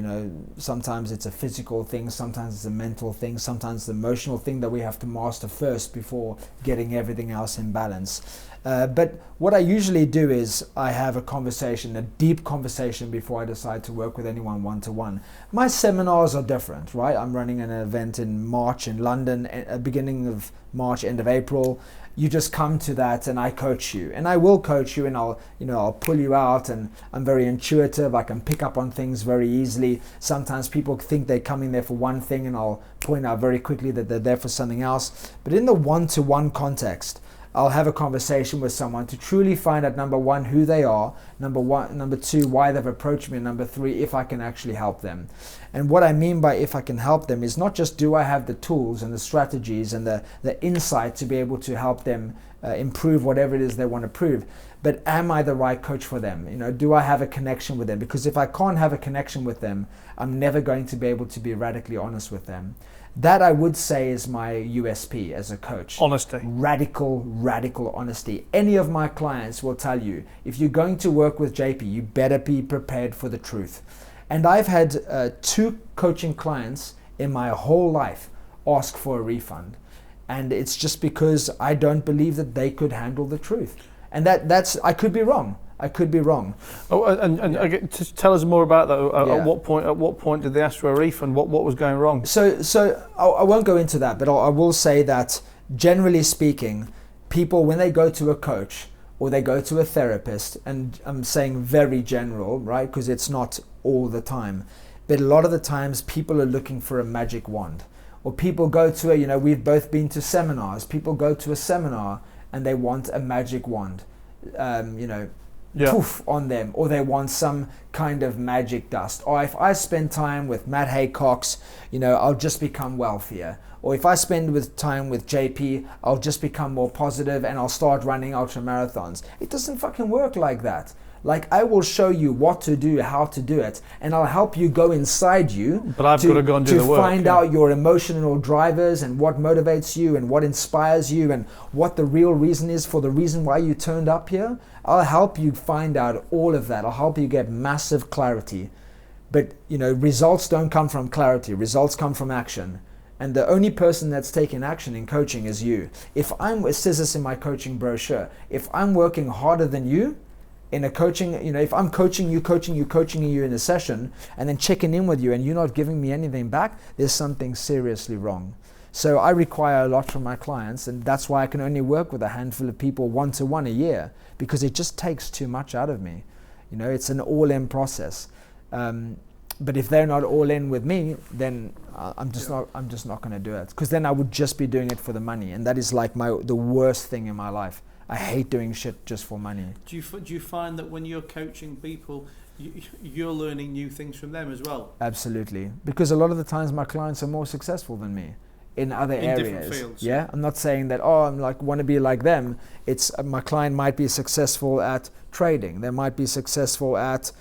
sometimes it's a physical thing, sometimes it's a mental thing, sometimes it's an emotional thing that we have to master first before getting everything else in balance. But what I usually do is I have a deep conversation before I decide to work with anyone one-to-one. My seminars are different, right? I'm running an event in March in London, beginning of March, end of April. You just come to that and I coach you, and I will coach you, and I'll pull you out, and I'm very intuitive. I can pick up on things very easily. Sometimes people think they're coming there for one thing, and I'll point out very quickly that they're there for something else. But in the one-to-one context, I'll have a conversation with someone to truly find out, number one, who they are, number two, why they've approached me, and number three, if I can actually help them. And what I mean by if I can help them is not just do I have the tools and the strategies and the insight to be able to help them improve whatever it is they want to prove, but am I the right coach for them? Do I have a connection with them? Because if I can't have a connection with them, I'm never going to be able to be radically honest with them. That, I would say, is my USP as a coach. Honesty. Radical honesty. Any of my clients will tell you, if you're going to work with JP, you better be prepared for the truth. And I've had 2 coaching clients in my whole life ask for a refund. And it's just because I don't believe that they could handle the truth. And that's I could be wrong. Oh, and just tell us more about that. At what point did they ask for a refund? What was going wrong? So I won't go into that, but I will say that generally speaking, people, when they go to a coach or they go to a therapist, and I'm saying very general, right? Because it's not all the time, but a lot of the times people are looking for a magic wand. Or people go to we've both been to seminars. People go to a seminar and they want a magic wand. Poof on them, or they want some kind of magic dust. Or if I spend time with Matt Haycox, I'll just become wealthier. Or if I spend time with JP, I'll just become more positive and I'll start running ultra marathons. It doesn't fucking work like that. Like, I will show you what to do, how to do it, and I'll help you go inside you. But I've got to go and do the work. To find out your emotional drivers and what motivates you and what inspires you and what the real reason is for the reason why you turned up here. I'll help you find out all of that. I'll help you get massive clarity. But, results don't come from clarity. Results come from action. And the only person that's taking action in coaching is you. It says this in my coaching brochure. If I'm working harder than you, in a coaching, if I'm coaching you in a session and then checking in with you and you're not giving me anything back, there's something seriously wrong. So I require a lot from my clients, and that's why I can only work with a handful of people one-to-one a year, because it just takes too much out of me. It's an all-in process. But if they're not all in with me, then I'm just not going to do it, because then I would just be doing it for the money, and that is like the worst thing in my life. I hate doing shit just for money. Do you find that when you're coaching people, you're learning new things from them as well? Absolutely, because a lot of the times my clients are more successful than me in other areas. Different fields. Yeah, I'm not saying that want to be like them. It's my client might be successful at trading. They might be successful at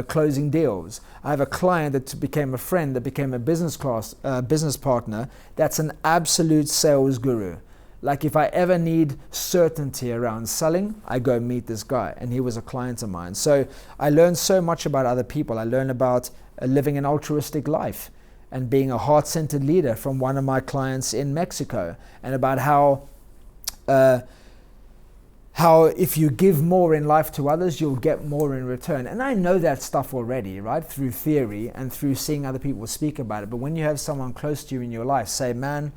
closing deals. I have a client that became a friend, that became a business partner. That's an absolute sales guru. Like, if I ever need certainty around selling, I go meet this guy, and he was a client of mine. So I learned so much about other people. I learned about living an altruistic life and being a heart-centered leader from one of my clients in Mexico, and about how if you give more in life to others, you'll get more in return. And I know that stuff already, right? Through theory and through seeing other people speak about it. But when you have someone close to you in your life say, man,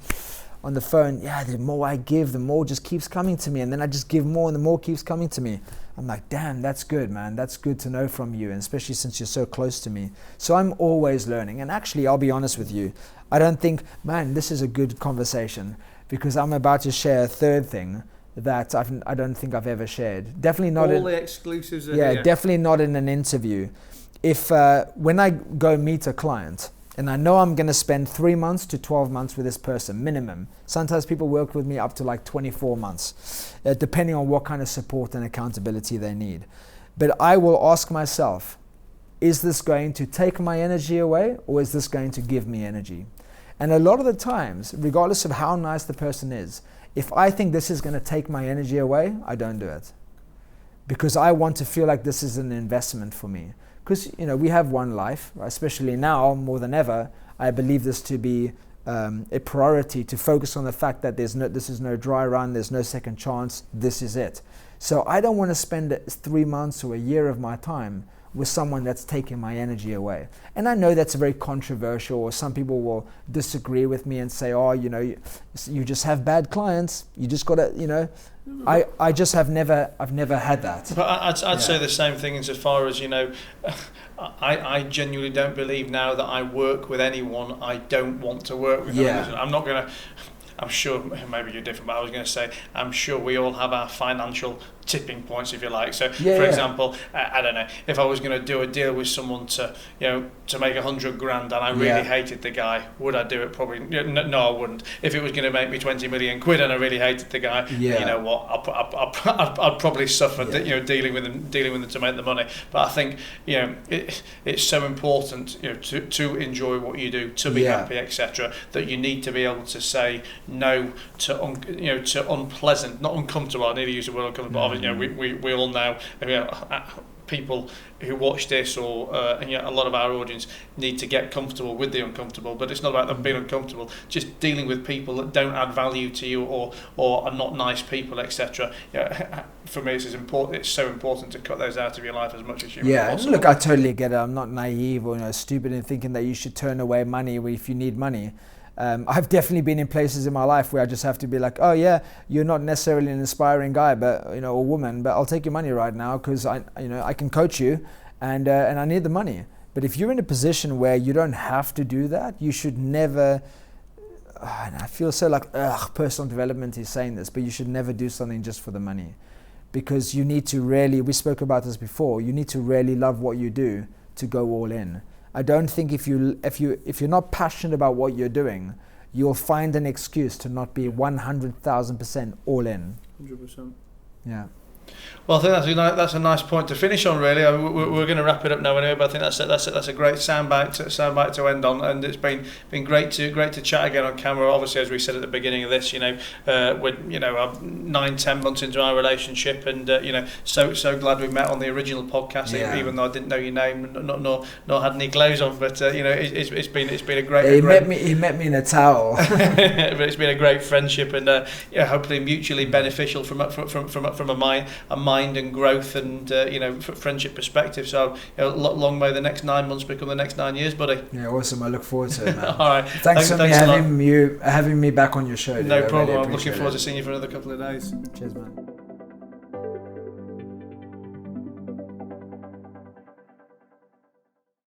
on the phone, the more I give, the more just keeps coming to me, and then I just give more and the more keeps coming to me. I'm like, damn, that's good, man. That's good to know from you, and especially since you're so close to me. So I'm always learning. And actually, I'll be honest with you, I don't think, man, this is a good conversation, because I'm about to share a third thing that I don't think I've ever shared. Definitely not all the exclusives are here. Yeah, definitely not in an interview. If when I go meet a client, and I know I'm going to spend 3 months to 12 months with this person, minimum. Sometimes people work with me up to like 24 months, depending on what kind of support and accountability they need. But I will ask myself, is this going to take my energy away, or is this going to give me energy? And a lot of the times, regardless of how nice the person is, if I think this is going to take my energy away, I don't do it. Because I want to feel like this is an investment for me. Because, you know, we have one life, especially now more than ever. I believe this to be a priority, to focus on the fact that this is no dry run, there's no second chance, this is it. So I don't want to spend 3 months or a year of my time with someone that's taking my energy away. And I know that's very controversial, or some people will disagree with me and say, oh, you know, you just have bad clients, you just gotta, you know. I've never had that. But I'd say the same thing insofar as, you know, I genuinely don't believe now that I work with anyone I don't want to work with. I'm not going to, I'm sure, maybe you're different, but I was going to say, I'm sure we all have our financial tipping points, if you like. So, for example, I don't know, if I was going to do a deal with someone to, you know, to make 100 grand and I really hated the guy, would I do it? Probably no, I wouldn't. If it was going to make me 20 million quid and I really hated the guy, you know what, I'd probably suffer, you know, dealing with them to make the money. But I think, you know, it's so important, you know, to enjoy what you do, to be happy, etc., that you need to be able to say no to to unpleasant, not uncomfortable. I need to use the word uncomfortable. Obviously, you know, we all know, you know, people who watch this, or and yet a lot of our audience need to get comfortable with the uncomfortable. But it's not about them being uncomfortable. Just dealing with people that don't add value to you, or are not nice people, etc. For me, it's so important to cut those out of your life as much as humanly possible. Look, I totally get it. I'm not naive or stupid in thinking that you should turn away money if you need money. I've definitely been in places in my life where I just have to be like, oh yeah, you're not necessarily an inspiring guy, but or woman, but I'll take your money right now because I can coach you, and I need the money. But if you're in a position where you don't have to do that, you should never. And I feel so like personal development is saying this, but you should never do something just for the money, because you need to really. We spoke about this before. You need to really love what you do to go all in. I don't think if you're not passionate about what you're doing, you'll find an excuse to not be 100,000% all in. 100%. Yeah. Well, I think that's a nice point to finish on. Really, we're going to wrap it up now anyway. But I think that's a great soundbite to end on. And it's been great to chat again on camera. Obviously, as we said at the beginning of this, we're 9-10 months into our relationship, and so glad we met on the original podcast. Yeah. Even though I didn't know your name, nor had any clothes on, but it's been a great. He met me in a towel. But it's been a great friendship, and hopefully mutually beneficial from a mind and growth and friendship perspective. So long may the next 9 months become the next 9 years, buddy. Yeah, awesome. I look forward to it, man. All right. Thanks for having me back on your show. No problem. Really I'm looking forward to seeing you for another couple of days. Cheers, man.